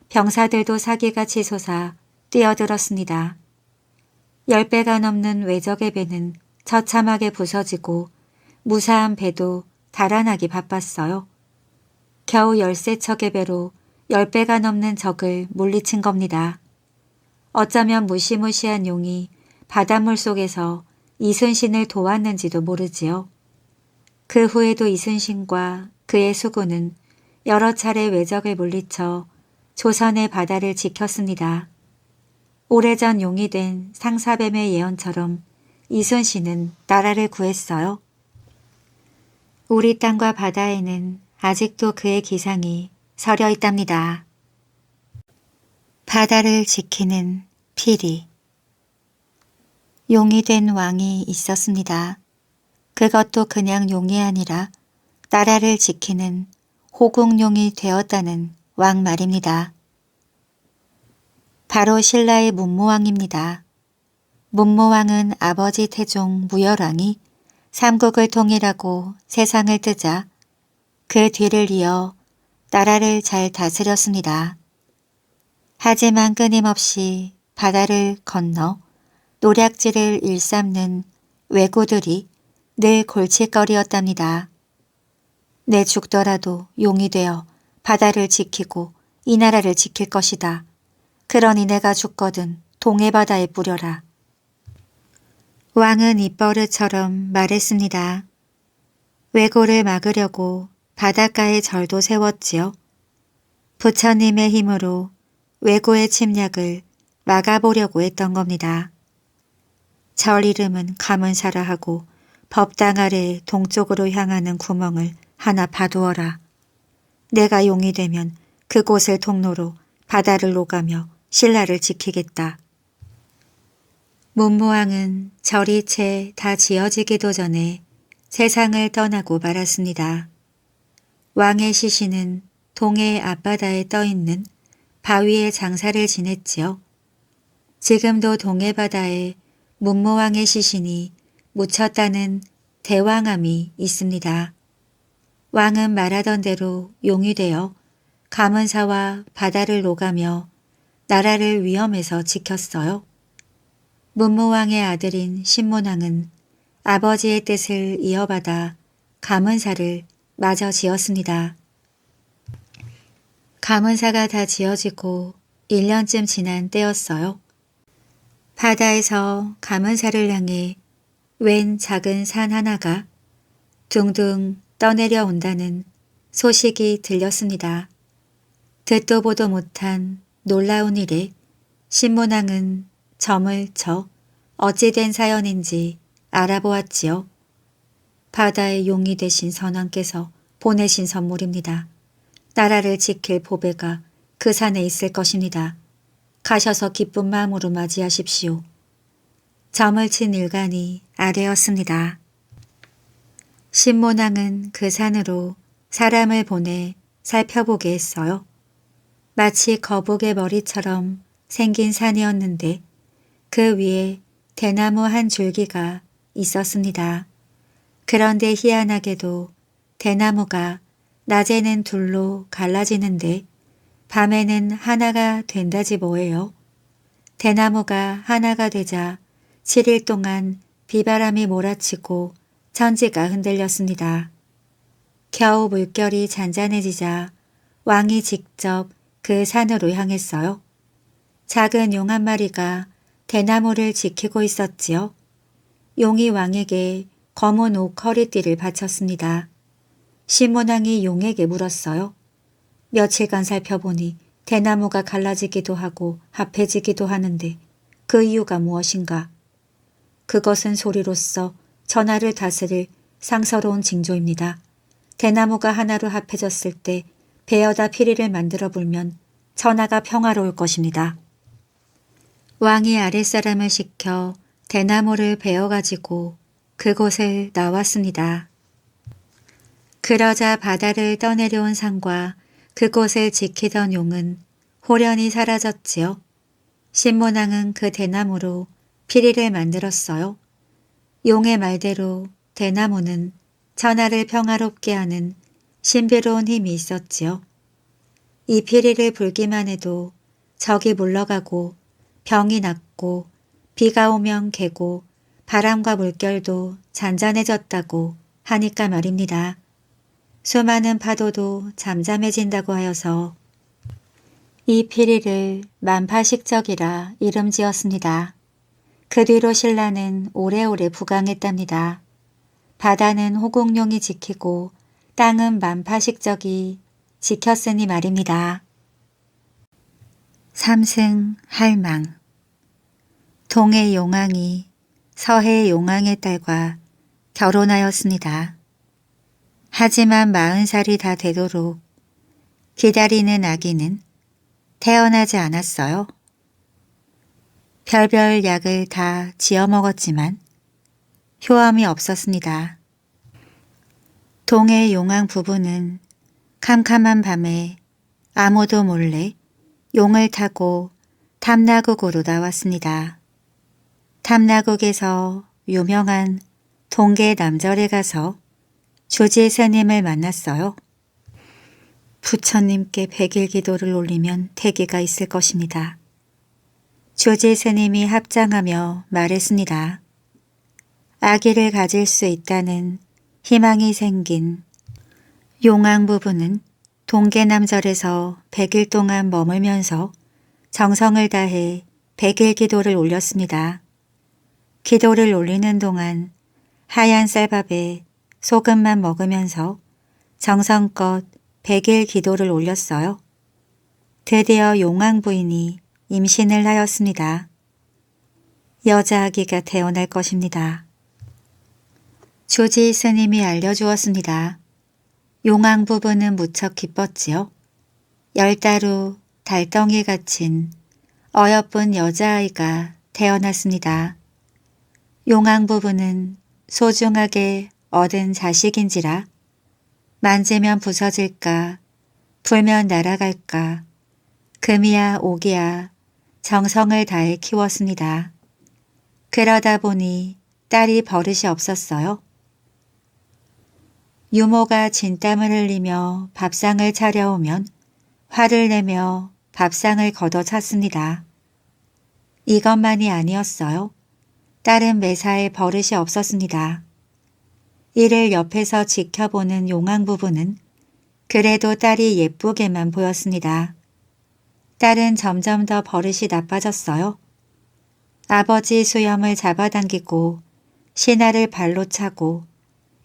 병사들도 사기가 치솟아 뛰어들었습니다. 10배가 넘는 외적의 배는 처참하게 부서지고 무사한 배도 달아나기 바빴어요. 겨우 13척의 배로 10배가 넘는 적을 물리친 겁니다. 어쩌면 무시무시한 용이 바닷물 속에서 이순신을 도왔는지도 모르지요. 그 후에도 이순신과 그의 수군은 여러 차례 외적을 물리쳐 조선의 바다를 지켰습니다. 오래전 용이 된 상사뱀의 예언처럼 이순신은 나라를 구했어요. 우리 땅과 바다에는 아직도 그의 기상이 서려 있답니다. 바다를 지키는 피리. 용이 된 왕이 있었습니다. 그것도 그냥 용이 아니라 나라를 지키는 호국용이 되었다는 왕 말입니다. 바로 신라의 문무왕입니다. 문무왕은 아버지 태종 무열왕이 삼국을 통일하고 세상을 뜨자 그 뒤를 이어 나라를 잘 다스렸습니다. 하지만 끊임없이 바다를 건너 노략질을 일삼는 왜구들이 늘 골칫거리였답니다. 내 죽더라도 용이 되어 바다를 지키고 이 나라를 지킬 것이다. 그러니 내가 죽거든 동해바다에 뿌려라. 왕은 입버릇처럼 말했습니다. 왜고를 막으려고 바닷가에 절도 세웠지요. 부처님의 힘으로 왜고의 침략을 막아보려고 했던 겁니다. 절 이름은 가문사라 하고 법당 아래 동쪽으로 향하는 구멍을 하나 파두어라. 내가 용이 되면 그곳을 통로로 바다를 오가며 신라를 지키겠다. 문무왕은 절이 채 다 지어지기도 전에 세상을 떠나고 말았습니다. 왕의 시신은 동해 앞바다에 떠있는 바위에 장사를 지냈지요. 지금도 동해바다에 문무왕의 시신이 묻혔다는 대왕암이 있습니다. 왕은 말하던 대로 용이 되어 가문사와 바다를 오가며 나라를 위험에서 지켰어요. 문무왕의 아들인 신문왕은 아버지의 뜻을 이어받아 가문사를 마저 지었습니다. 가문사가 다 지어지고 1년쯤 지난 때였어요. 바다에서 가문사를 향해 웬 작은 산 하나가 둥둥 떠내려 온다는 소식이 들렸습니다. 듣도 보도 못한 놀라운 일에 신문왕은 점을 쳐 어찌 된 사연인지 알아보았지요. 바다의 용이 되신 선왕께서 보내신 선물입니다. 나라를 지킬 보배가 그 산에 있을 것입니다. 가셔서 기쁜 마음으로 맞이하십시오. 점을 친 일간이 아뢰었습니다. 신문왕은 그 산으로 사람을 보내 살펴보게 했어요. 마치 거북의 머리처럼 생긴 산이었는데 그 위에 대나무 한 줄기가 있었습니다. 그런데 희한하게도 대나무가 낮에는 둘로 갈라지는데 밤에는 하나가 된다지 뭐예요. 대나무가 하나가 되자 7일 동안 비바람이 몰아치고 천지가 흔들렸습니다. 겨우 물결이 잔잔해지자 왕이 직접 그 산으로 향했어요. 작은 용 한 마리가 대나무를 지키고 있었지요. 용이 왕에게 검은 옥 허리띠를 바쳤습니다. 신문왕이 용에게 물었어요. 며칠간 살펴보니 대나무가 갈라지기도 하고 합해지기도 하는데 그 이유가 무엇인가? 그것은 소리로서 천하를 다스릴 상서로운 징조입니다. 대나무가 하나로 합해졌을 때 베어다 피리를 만들어 불면 천하가 평화로울 것입니다. 왕이 아랫사람을 시켜 대나무를 베어가지고 그곳을 나왔습니다. 그러자 바다를 떠내려온 산과 그곳을 지키던 용은 호련히 사라졌지요. 신문왕은 그 대나무로 피리를 만들었어요. 용의 말대로 대나무는 천하를 평화롭게 하는 신비로운 힘이 있었지요. 이 피리를 불기만 해도 적이 물러가고 병이 낫고 비가 오면 개고 바람과 물결도 잔잔해졌다고 하니까 말입니다. 수많은 파도도 잠잠해진다고 하여서 이 피리를 만파식적이라 이름 지었습니다. 그 뒤로 신라는 오래오래 부강했답니다. 바다는 호국용이 지키고 땅은 만파식적이 지켰으니 말입니다. 삼승 할망. 동해 용왕이 서해 용왕의 딸과 결혼하였습니다. 하지만 40살이 다 되도록 기다리는 아기는 태어나지 않았어요. 별별 약을 다 지어 먹었지만 효험이 없었습니다. 동해 용왕 부부는 캄캄한 밤에 아무도 몰래 용을 타고 탐나국으로 나왔습니다. 탐나국에서 유명한 동계 남절에 가서 조지 스님을 만났어요. 부처님께 100일 기도를 올리면 태기가 있을 것입니다. 조지 스님이 합장하며 말했습니다. 아기를 가질 수 있다는 희망이 생긴 용왕 부부는 동계남절에서 100일 동안 머물면서 정성을 다해 100일 기도를 올렸습니다. 기도를 올리는 동안 하얀 쌀밥에 소금만 먹으면서 정성껏 100일 기도를 올렸어요. 드디어 용왕 부인이 임신을 하였습니다. 여자 아기가 태어날 것입니다. 조지 스님이 알려주었습니다. 용왕 부부는 무척 기뻤지요. 10달 후 달덩이 갇힌 어여쁜 여자아이가 태어났습니다. 용왕 부부는 소중하게 얻은 자식인지라 만지면 부서질까 불면 날아갈까 금이야 옥이야 정성을 다해 키웠습니다. 그러다 보니 딸이 버릇이 없었어요. 유모가 진땀을 흘리며 밥상을 차려오면 화를 내며 밥상을 걷어찼습니다. 이것만이 아니었어요. 딸은 매사에 버릇이 없었습니다. 이를 옆에서 지켜보는 용왕 부부는 그래도 딸이 예쁘게만 보였습니다. 딸은 점점 더 버릇이 나빠졌어요. 아버지 수염을 잡아당기고 신하를 발로 차고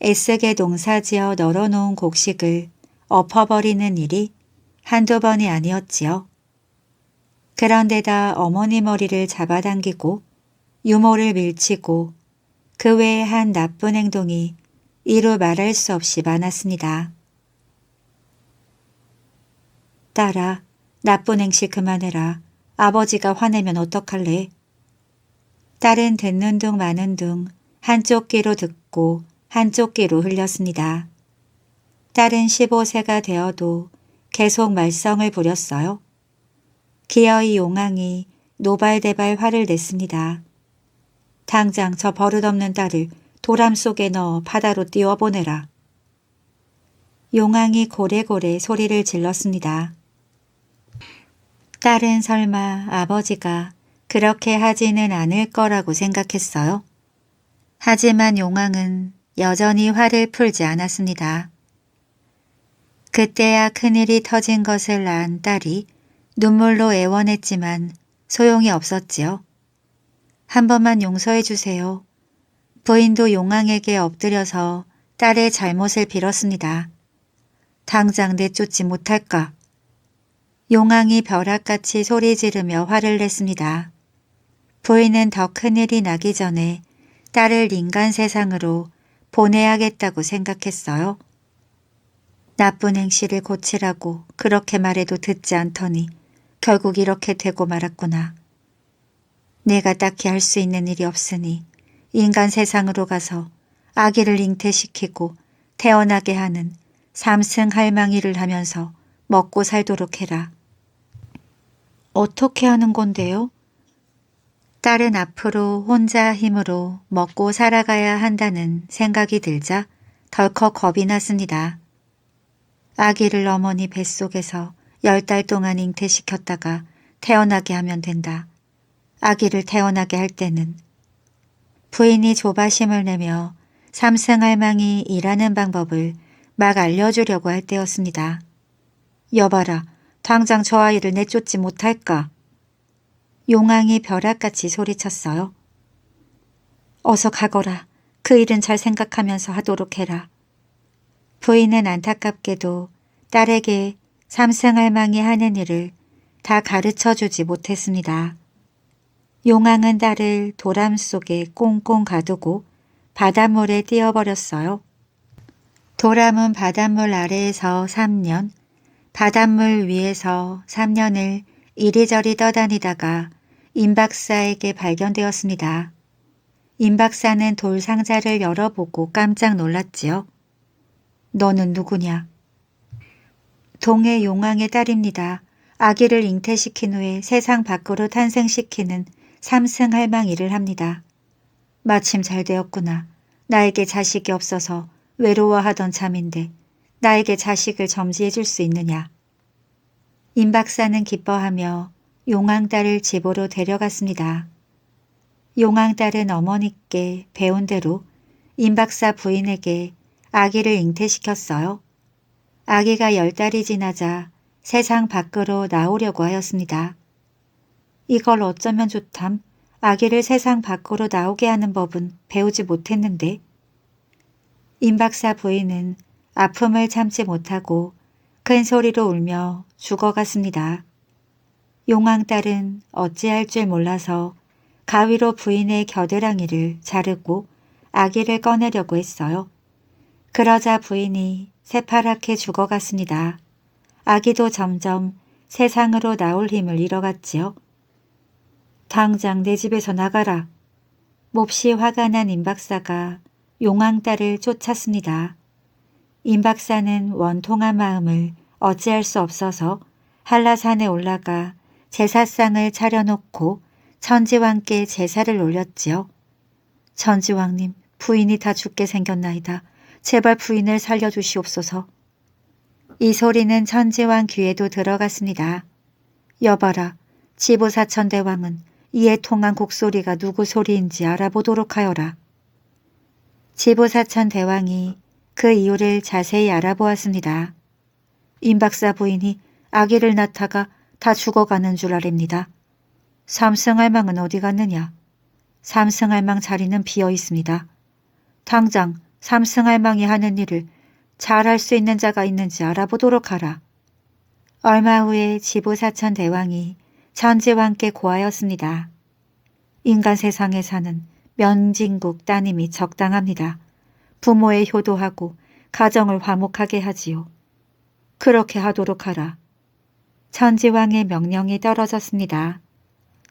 애쓰게 농사지어 널어놓은 곡식을 엎어버리는 일이 한두 번이 아니었지요. 그런데다 어머니 머리를 잡아당기고 유모를 밀치고 그 외에 한 나쁜 행동이 이루 말할 수 없이 많았습니다. 딸아, 나쁜 행실 그만해라. 아버지가 화내면 어떡할래? 딸은 듣는 둥 마는 둥 한쪽 귀로 듣고 한쪽 귀로 흘렸습니다. 딸은 15세가 되어도 계속 말썽을 부렸어요. 기어이 용왕이 노발대발 화를 냈습니다. 당장 저 버릇없는 딸을 도람 속에 넣어 바다로 띄워보내라. 용왕이 고래고래 소리를 질렀습니다. 딸은 설마 아버지가 그렇게 하지는 않을 거라고 생각했어요. 하지만 용왕은 여전히 화를 풀지 않았습니다. 그때야 큰일이 터진 것을 안 딸이 눈물로 애원했지만 소용이 없었지요. 한 번만 용서해 주세요. 부인도 용왕에게 엎드려서 딸의 잘못을 빌었습니다. 당장 내쫓지 못할까? 용왕이 벼락같이 소리 지르며 화를 냈습니다. 부인은 더 큰일이 나기 전에 딸을 인간 세상으로 보내야겠다고 생각했어요. 나쁜 행실을 고치라고 그렇게 말해도 듣지 않더니 결국 이렇게 되고 말았구나. 내가 딱히 할 수 있는 일이 없으니 인간 세상으로 가서 아기를 잉태시키고 태어나게 하는 삼승 할망이를 하면서 먹고 살도록 해라. 어떻게 하는 건데요? 딸은 앞으로 혼자 힘으로 먹고 살아가야 한다는 생각이 들자 덜컥 겁이 났습니다. 아기를 어머니 뱃속에서 10달 동안 잉태시켰다가 태어나게 하면 된다. 아기를 태어나게 할 때는 부인이 조바심을 내며 삼승할망이 일하는 방법을 막 알려주려고 할 때였습니다. 여봐라, 당장 저 아이를 내쫓지 못할까? 용왕이 벼락같이 소리쳤어요. 어서 가거라. 그 일은 잘 생각하면서 하도록 해라. 부인은 안타깝게도 딸에게 삼승할망이 하는 일을 다 가르쳐주지 못했습니다. 용왕은 딸을 도람 속에 꽁꽁 가두고 바닷물에 띄어버렸어요. 도람은 바닷물 아래에서 3년, 바닷물 위에서 3년을 이리저리 떠다니다가 임 박사에게 발견되었습니다. 임 박사는 돌 상자를 열어보고 깜짝 놀랐지요. 너는 누구냐? 동해 용왕의 딸입니다. 아기를 잉태시킨 후에 세상 밖으로 탄생시키는 삼승할망 일을 합니다. 마침 잘 되었구나. 나에게 자식이 없어서 외로워하던 참인데 나에게 자식을 점지해 줄 수 있느냐. 임 박사는 기뻐하며 용왕딸을 집으로 데려갔습니다. 용왕딸은 어머니께 배운 대로 임 박사 부인에게 아기를 잉태시켰어요. 아기가 10달이 지나자 세상 밖으로 나오려고 하였습니다. 이걸 어쩌면 좋담. 아기를 세상 밖으로 나오게 하는 법은 배우지 못했는데. 임 박사 부인은 아픔을 참지 못하고 큰 소리로 울며 죽어갔습니다. 용왕딸은 어찌할 줄 몰라서 가위로 부인의 겨드랑이를 자르고 아기를 꺼내려고 했어요. 그러자 부인이 새파랗게 죽어갔습니다. 아기도 점점 세상으로 나올 힘을 잃어갔지요. 당장 내 집에서 나가라. 몹시 화가 난 임 박사가 용왕딸을 쫓았습니다. 임 박사는 원통한 마음을 어찌할 수 없어서 한라산에 올라가 제사상을 차려놓고 천지왕께 제사를 올렸지요. 천지왕님, 부인이 다 죽게 생겼나이다. 제발 부인을 살려주시옵소서. 이 소리는 천지왕 귀에도 들어갔습니다. 여봐라, 지부사천대왕은 이에 통한 곡소리가 누구 소리인지 알아보도록 하여라. 지부사천대왕이 그 이유를 자세히 알아보았습니다. 임박사 부인이 아기를 낳다가 다 죽어가는 줄 아립니다. 삼승할망은 어디 갔느냐? 삼승할망 자리는 비어 있습니다. 당장 삼승할망이 하는 일을 잘할 수 있는 자가 있는지 알아보도록 하라. 얼마 후에 지부사천 대왕이 천지왕께 고하였습니다. 인간 세상에 사는 명진국 따님이 적당합니다. 부모에 효도하고 가정을 화목하게 하지요. 그렇게 하도록 하라. 천지왕의 명령이 떨어졌습니다.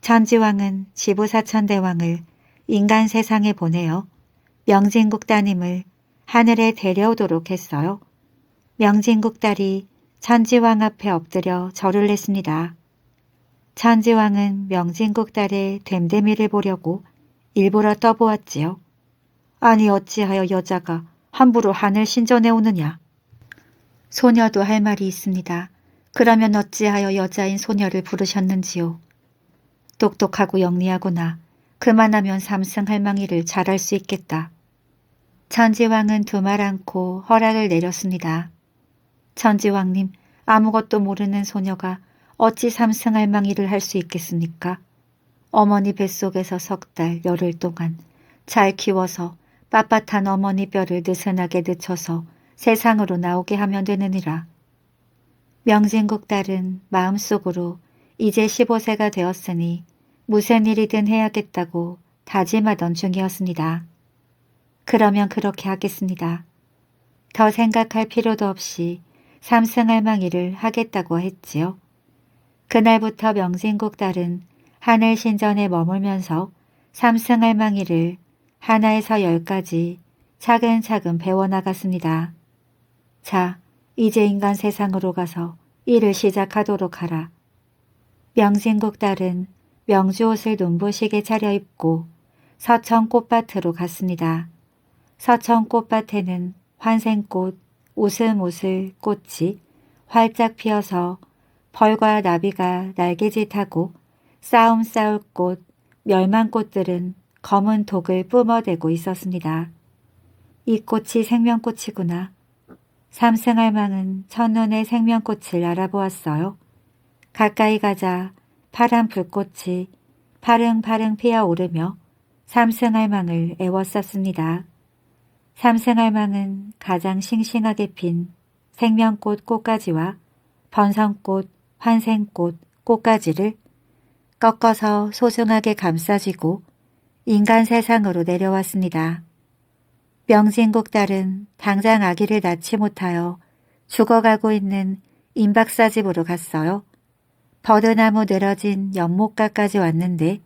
천지왕은 지부사천 대왕을 인간 세상에 보내어 명진국 따님을 하늘에 데려오도록 했어요. 명진국 딸이 천지왕 앞에 엎드려 절을 했습니다. 천지왕은 명진국 딸의 됨됨이를 보려고 일부러 떠보았지요. 아니 어찌하여 여자가 함부로 하늘 신전에 오느냐. 소녀도 할 말이 있습니다. 그러면 어찌하여 여자인 소녀를 부르셨는지요. 똑똑하고 영리하구나. 그만하면 삼승할망이를 잘할 수 있겠다. 천지왕은 두말 않고 허락을 내렸습니다. 천지왕님, 아무것도 모르는 소녀가 어찌 삼승할망이를 할 수 있겠습니까? 어머니 뱃속에서 3달 열흘 동안 잘 키워서 빳빳한 어머니 뼈를 느슨하게 늦춰서 세상으로 나오게 하면 되느니라. 명진국 딸은 마음속으로 이제 15세가 되었으니 무슨 일이든 해야겠다고 다짐하던 중이었습니다. 그러면 그렇게 하겠습니다. 더 생각할 필요도 없이 삼승할망이를 하겠다고 했지요. 그날부터 명진국 딸은 하늘 신전에 머물면서 삼승할망이를 하나에서 10까지 차근차근 배워나갔습니다. 자, 이제 인간 세상으로 가서 일을 시작하도록 하라. 명진국 딸은 명주옷을 눈부시게 차려입고 서천 꽃밭으로 갔습니다. 서천 꽃밭에는 환생꽃, 오슬오슬 꽃이 활짝 피어서 벌과 나비가 날개짓하고 싸움 싸울 꽃, 멸망꽃들은 검은 독을 뿜어대고 있었습니다. 이 꽃이 생명꽃이구나. 삼승할망은 첫눈에 생명꽃을 알아보았어요. 가까이 가자 파란 불꽃이 파릉파릉 피어오르며 삼승할망을 애워쌌습니다. 삼승할망은 가장 싱싱하게 핀 생명꽃 꽃가지와 번성꽃, 환생꽃 꽃가지를 꺾어서 소중하게 감싸쥐고 인간 세상으로 내려왔습니다. 명진국 딸은 당장 아기를 낳지 못하여 죽어가고 있는 임박사 집으로 갔어요. 버드나무 늘어진 연못가까지 왔는데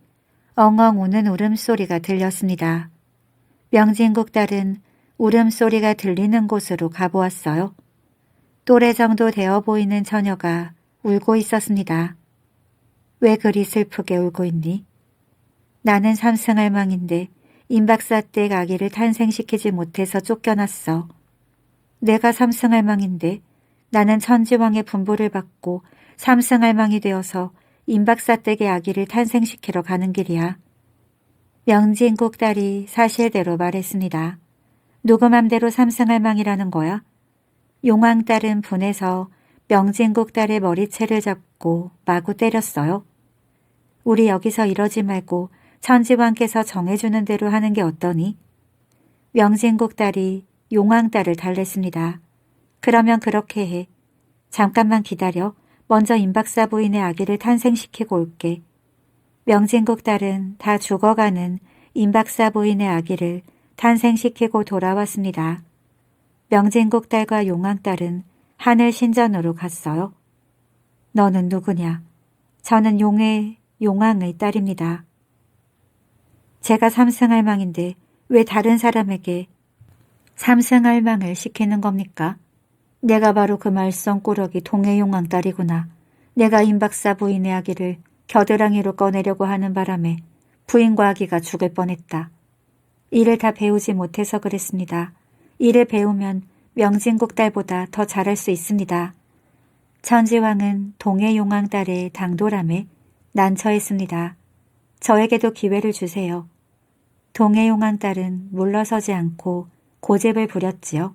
엉엉 우는 울음소리가 들렸습니다. 명진국 딸은 울음소리가 들리는 곳으로 가보았어요. 또래 정도 되어 보이는 처녀가 울고 있었습니다. 왜 그리 슬프게 울고 있니? 나는 삼승할망인데 임박사 댁 아기를 탄생시키지 못해서 쫓겨났어. 내가 삼승할망인데 나는 천지왕의 분부를 받고 삼승할망이 되어서 임박사 댁의 아기를 탄생시키러 가는 길이야. 명진국 딸이 사실대로 말했습니다. 누구 맘대로 삼승할망이라는 거야? 용왕 딸은 분해서 명진국 딸의 머리채를 잡고 마구 때렸어요. 우리 여기서 이러지 말고 천지왕께서 정해주는 대로 하는 게 어떠니? 명진국 딸이 용왕 딸을 달랬습니다. 그러면 그렇게 해. 잠깐만 기다려. 먼저 임박사 부인의 아기를 탄생시키고 올게. 명진국 딸은 다 죽어가는 임박사 부인의 아기를 탄생시키고 돌아왔습니다. 명진국 딸과 용왕 딸은 하늘 신전으로 갔어요. 너는 누구냐? 저는 용왕의 딸입니다. 제가 삼승할망인데 왜 다른 사람에게 삼승할망을 시키는 겁니까? 내가 바로 그 말썽꾸러기 동해용왕 딸이구나. 내가 임박사 부인의 아기를 겨드랑이로 꺼내려고 하는 바람에 부인과 아기가 죽을 뻔했다. 일을 다 배우지 못해서 그랬습니다. 일을 배우면 명진국 딸보다 더 잘할 수 있습니다. 천지왕은 동해용왕 딸의 당돌함에 난처했습니다. 저에게도 기회를 주세요. 동해용왕 딸은 물러서지 않고 고집을 부렸지요.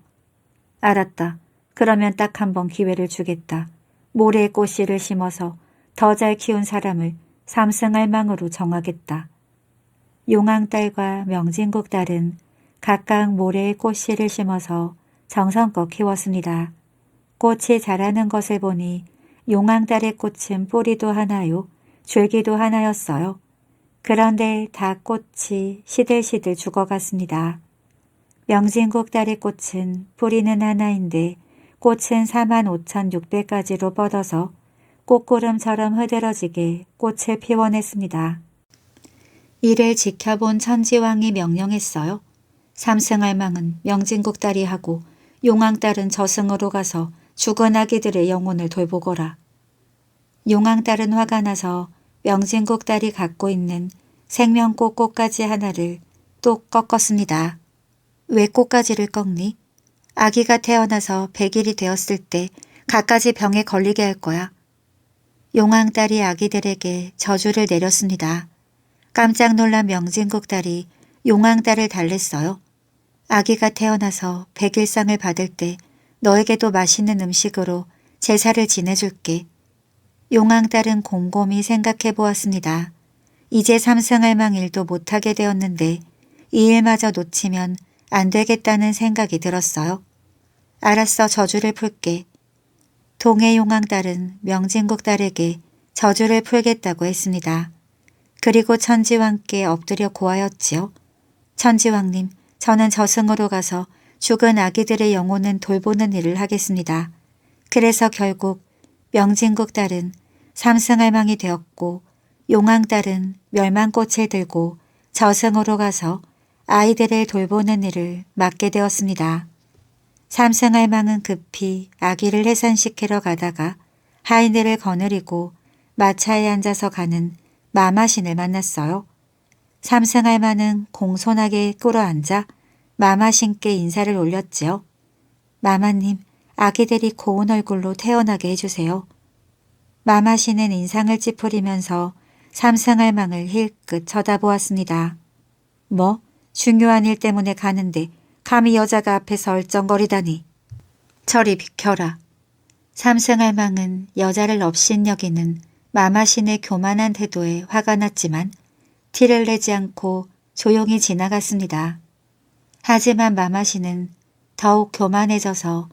알았다. 그러면 딱 한 번 기회를 주겠다. 모래에 꽃씨를 심어서 더 잘 키운 사람을 삼승할망으로 정하겠다. 용왕 딸과 명진국 딸은 각각 모래에 꽃씨를 심어서 정성껏 키웠습니다. 꽃이 자라는 것을 보니 용왕 딸의 꽃은 뿌리도 하나요, 줄기도 하나였어요. 그런데 다 꽃이 시들시들 죽어갔습니다. 명진국 딸의 꽃은 뿌리는 하나인데 꽃은 45,600가지로 뻗어서 꽃구름처럼 흐드러지게 꽃을 피워냈습니다. 이를 지켜본 천지왕이 명령했어요. 삼승할망은 명진국 딸이 하고 용왕 딸은 저승으로 가서 죽은 아기들의 영혼을 돌보거라. 용왕 딸은 화가 나서 명진국 딸이 갖고 있는 생명꽃 꽃가지 하나를 또 꺾었습니다. 왜 꽃가지를 꺾니? 아기가 태어나서 100일이 되었을 때 갖가지 병에 걸리게 할 거야. 용왕 딸이 아기들에게 저주를 내렸습니다. 깜짝 놀란 명진국 딸이 용왕 딸을 달랬어요. 아기가 태어나서 100일상을 받을 때 너에게도 맛있는 음식으로 제사를 지내줄게. 용왕 딸은 곰곰이 생각해 보았습니다. 이제 삼승할망 일도 못하게 되었는데 이 일마저 놓치면 안 되겠다는 생각이 들었어요. 알았어, 저주를 풀게. 동해용왕 딸은 명진국 딸에게 저주를 풀겠다고 했습니다. 그리고 천지왕께 엎드려 고하였지요. 천지왕님, 저는 저승으로 가서 죽은 아기들의 영혼은 돌보는 일을 하겠습니다. 그래서 결국 명진국 딸은 삼승할망이 되었고 용왕 딸은 멸망꽃을 들고 저승으로 가서 아이들을 돌보는 일을 맡게 되었습니다. 삼승할망은 급히 아기를 해산시키러 가다가 하인들을 거느리고 마차에 앉아서 가는 마마신을 만났어요. 삼승할망은 공손하게 꿇어앉아 마마신께 인사를 올렸지요. 마마님, 아기들이 고운 얼굴로 태어나게 해주세요. 마마신은 인상을 찌푸리면서 삼승할망을 힐끗 쳐다보았습니다. 뭐? 중요한 일 때문에 가는데 감히 여자가 앞에서 얼쩡거리다니. 저리 비켜라. 삼승할망은 여자를 업신여기는 마마신의 교만한 태도에 화가 났지만 티를 내지 않고 조용히 지나갔습니다. 하지만 마마신은 더욱 교만해져서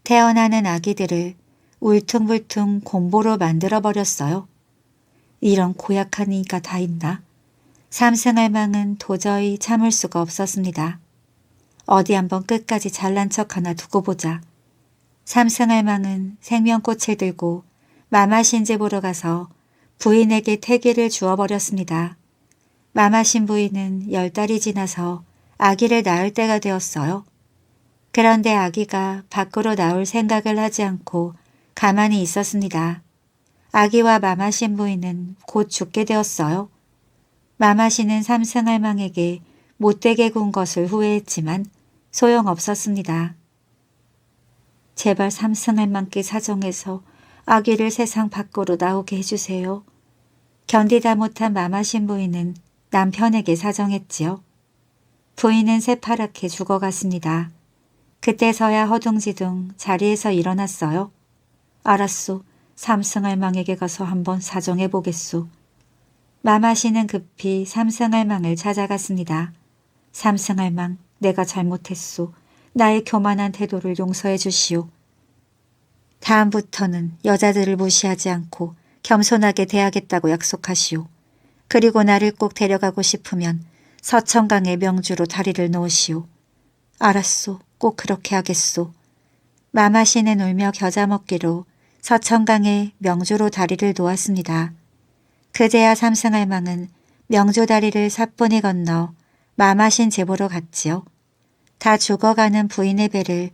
태어나는 아기들을 울퉁불퉁 곰보로 만들어버렸어요. 이런 고약한 이가 다 있나? 삼승할망은 도저히 참을 수가 없었습니다. 어디 한번 끝까지 잘난 척 하나 두고 보자. 삼승할망은 생명꽃을 들고 마마신 집으로 가서 부인에게 태기를 주어버렸습니다. 마마신 부인은 10달이 지나서 아기를 낳을 때가 되었어요. 그런데 아기가 밖으로 나올 생각을 하지 않고 가만히 있었습니다. 아기와 마마신 부인은 곧 죽게 되었어요. 마마신은 삼승할망에게 못되게 군 것을 후회했지만 소용없었습니다. 제발 삼승할망께 사정해서 아기를 세상 밖으로 나오게 해주세요. 견디다 못한 마마신 부인은 남편에게 사정했지요. 부인은 새파랗게 죽어갔습니다. 그때서야 허둥지둥 자리에서 일어났어요. 알았소. 삼승할망에게 가서 한번 사정해보겠소. 마마씨는 급히 삼승할망을 찾아갔습니다. 삼승할망, 내가 잘못했소. 나의 교만한 태도를 용서해 주시오. 다음부터는 여자들을 무시하지 않고 겸손하게 대하겠다고 약속하시오. 그리고 나를 꼭 데려가고 싶으면 서천강의 명주로 다리를 놓으시오. 알았소. 꼭 그렇게 하겠소. 마마씨는 울며 겨자 먹기로 서천강의 명주로 다리를 놓았습니다. 그제야 삼승할망은 명주 다리를 사뿐히 건너 마마신 집으로 갔지요. 다 죽어가는 부인의 배를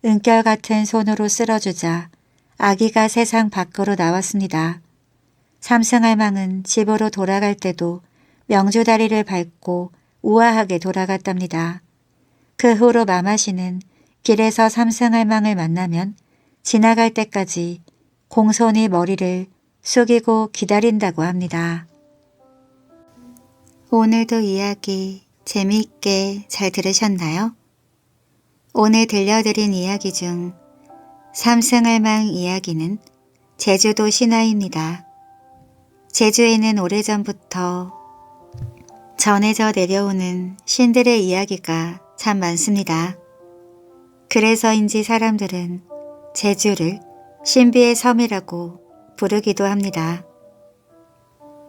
은결 같은 손으로 쓸어주자 아기가 세상 밖으로 나왔습니다. 삼승할망은 집으로 돌아갈 때도 명주다리를 밟고 우아하게 돌아갔답니다. 그 후로 마마씨는 길에서 삼승할망을 만나면 지나갈 때까지 공손히 머리를 숙이고 기다린다고 합니다. 오늘도 이야기 재미있게 잘 들으셨나요? 오늘 들려드린 이야기 중 삼승할망 이야기는 제주도 신화입니다. 제주에는 오래전부터 전해져 내려오는 신들의 이야기가 참 많습니다. 그래서인지 사람들은 제주를 신비의 섬이라고 부르기도 합니다.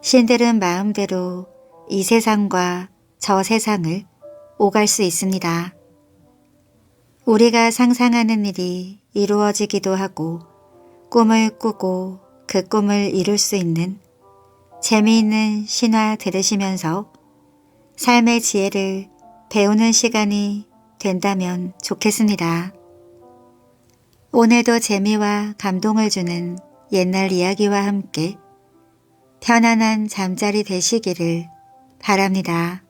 신들은 마음대로 이 세상과 저 세상을 오갈 수 있습니다. 우리가 상상하는 일이 이루어지기도 하고 꿈을 꾸고 그 꿈을 이룰 수 있는 재미있는 신화 들으시면서 삶의 지혜를 배우는 시간이 된다면 좋겠습니다. 오늘도 재미와 감동을 주는 옛날 이야기와 함께 편안한 잠자리 되시기를 바랍니다.